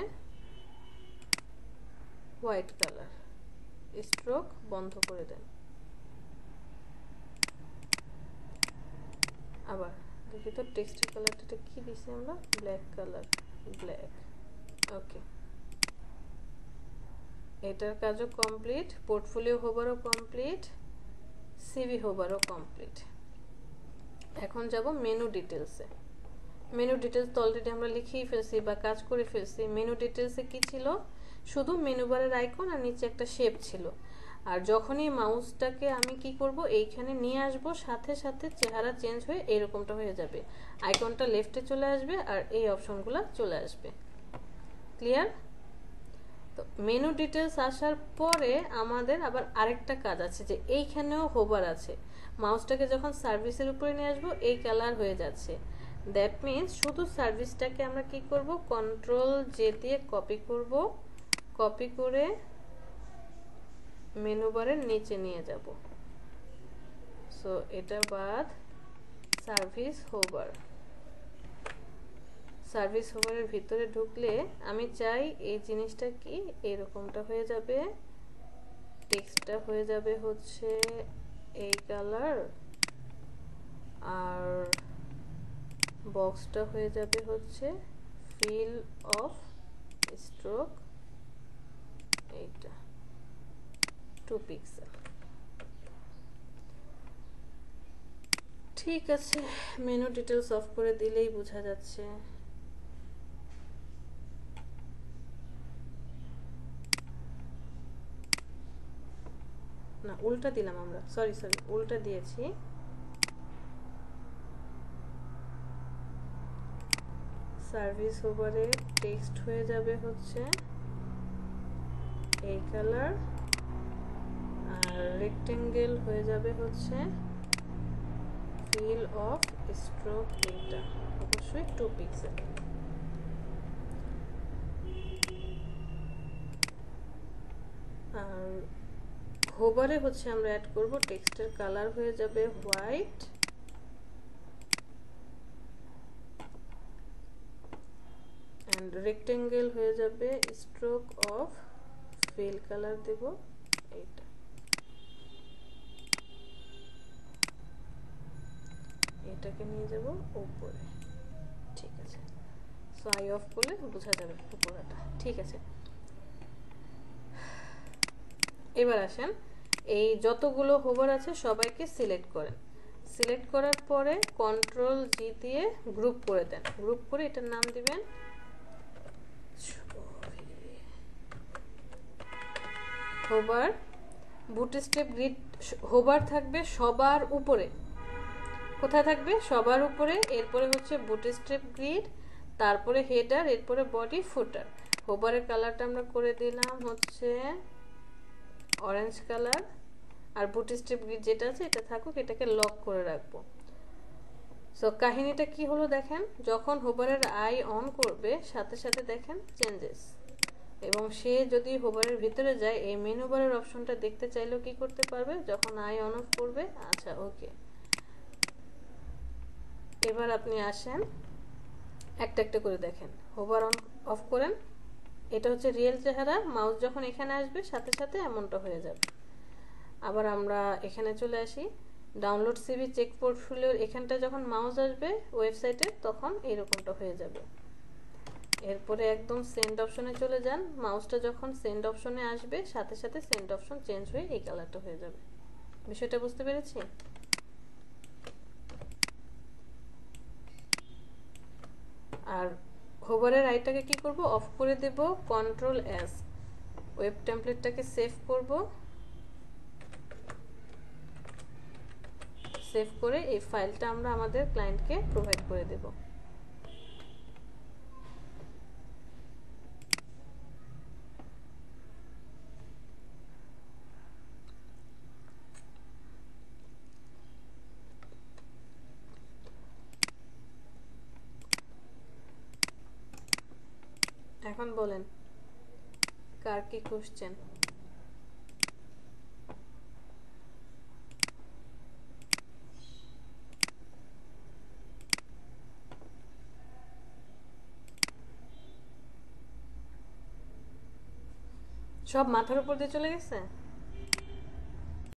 হোয়াইট কালার, স্ট্রোক বন্ধ করে দেন। আবার দেখি তো টেক্সটের কালারটা কি দিছি আমরা, ব্ল্যাক কালার, ব্ল্যাক। ওকে, এটার কাজও কমপ্লিট, পোর্টফোলিও হোভারও কমপ্লিট, সিভি হোভারও কমপ্লিট। এখন যাব মেনু ডিটেলসে। মেনু ডিটেলস তো অলরেডি আমরা লিখেই ফেলছি বা কাজ করে ফেলছি। মেনু ডিটেলসে কি ছিল, শুধু মেনু বারের আইকন আর নিচে একটা শেপ ছিল। আর যখনই মাউসটাকে আমি কি করব, এইখানে নিয়ে আসব, সাথে সাথে চেহারা চেঞ্জ হয়ে এরকমটা হয়ে যাবে, আইকনটা লেফটে চলে আসবে আর এই অপশনগুলো চলে আসবে। ক্লিয়ার? তো মেনু ডিটেলস আসার পরে আমাদের আবার আরেকটা কাজ আছে, যে এইখানেও হোভার আছে। মাউসটাকে যখন সার্ভিসের উপরে নিয়ে আসবো এই কালার হয়ে যাচ্ছে, দ্যাট মিনস শুধু সার্ভিসটাকে আমরা কি করব, কন্ট্রোল জে দিয়ে কপি করব, কপি করে মেনু বারের নিচে নিয়ে যাব। সো এটা বাদ সার্ভিস হোভার। সার্ভিস হোভারের ভিতরে ঢুকলে আমি চাই এই জিনিসটা কি এরকমটা হয়ে যাবে, টেক্সটটা হয়ে যাবে হচ্ছে এই কালার, আর বক্সটা হয়ে যাবে হচ্ছে ফিল অফ স্ট্রোক, এইটা 2 পিক্সেল। ঠিক আছে, মেনু ডিটেলস অফ করে দিলেই বোঝা যাচ্ছে। না, উল্টা দিলাম আমরা, সরি উল্টা দিয়েছি। সার্ভিস ওভারে টেক্সট হয়ে যাবে হচ্ছে এই কালার, আর রেক্টেঙ্গেল হয়ে যাবে হচ্ছে ফিল অফ স্ট্রোক, এইটা অবশ্যই 2 পিক্সেল। আর হোভারে হচ্ছে আমরা অ্যাড করব টেক্সটের কালার হয়ে যাবে হোয়াইট, এন্ড রেক্টেঙ্গেল হয়ে যাবে স্ট্রোক অফ ফিল কালার দেব এইটা। এটাকে নিয়ে যাব উপরে। ঠিক আছে, সো আই অফ করলে বোঝা যাবে উপরেটা। ঠিক আছে, এবার আসেন এই যতগুলো হোভার আছে সবাইকে সিলেক্ট করেন। সিলেক্ট করার পরে কন্ট্রোল জি দিয়ে গ্রুপ করে দেন। গ্রুপ করে এটার নাম দিবেন হোভার। বুটস্ট্র্যাপ গ্রিড হোভার থাকবে সবার উপরে। কোথায় থাকবে? সবার উপরে। এরপরে হচ্ছে বুটস্ট্র্যাপ গ্রিড, তারপরে হেডার, এরপরে বডি, ফুটার। হোভারের কালারটা আমরা করে দিলাম হচ্ছে অরেঞ্জ কালার, আর বুটস্ট্র্যাপ গ্রিড যেটা আছে এটা থাকুক, এটাকে লক করে রাখবো। সো কাহিনীটা কি হলো দেখেন, যখন হোভারের আই অন করবে সাথে সাথে দেখেন চেঞ্জেস, এবং সে যদি হোভারের ভিতরে যায় এই মেনু বারের অপশনটা দেখতে চাইলেও কি করতে পারবে যখন আই অন অফ করবে। আচ্ছা, ওকে, এবার আপনি আসেন একটা একটা করে দেখেন। হোভার অন অফ করেন, এটা হচ্ছে রিয়েল চেহারা। মাউস যখন এখানে আসবে সাথে সাথে এমনটা হয়ে যাবে। আবার আমরা এখানে চলে আসি, ডাউনলোড সিভি চেক পোর্টফোলিওর এখানটা যখন মাউস আসবে ওয়েবসাইটে তখন এইরকমটা হয়ে যাবে। এরপরে একদম সেন্ড অপশনে চলে যান, মাউসটা যখন সেন্ড অপশনে আসবে সাথে সাথে সেন্ড অপশন চেঞ্জ হয়ে এই কালারটা হয়ে যাবে। বিষয়টা বুঝতে পেরেছি? আর হোভারের আইটাকে কি করব, অফ করে দেব, কন্ট্রোল এস, ওয়েব টেমপ্লেটটাকে সেভ করব। সেভ করে এই ফাইলটা আমরা আমাদের ক্লায়েন্টকে প্রোভাইড করে দেব। এখন বলেন কার কি কোশ্চেন? সব মাথার উপর দিয়ে চলে গেছে?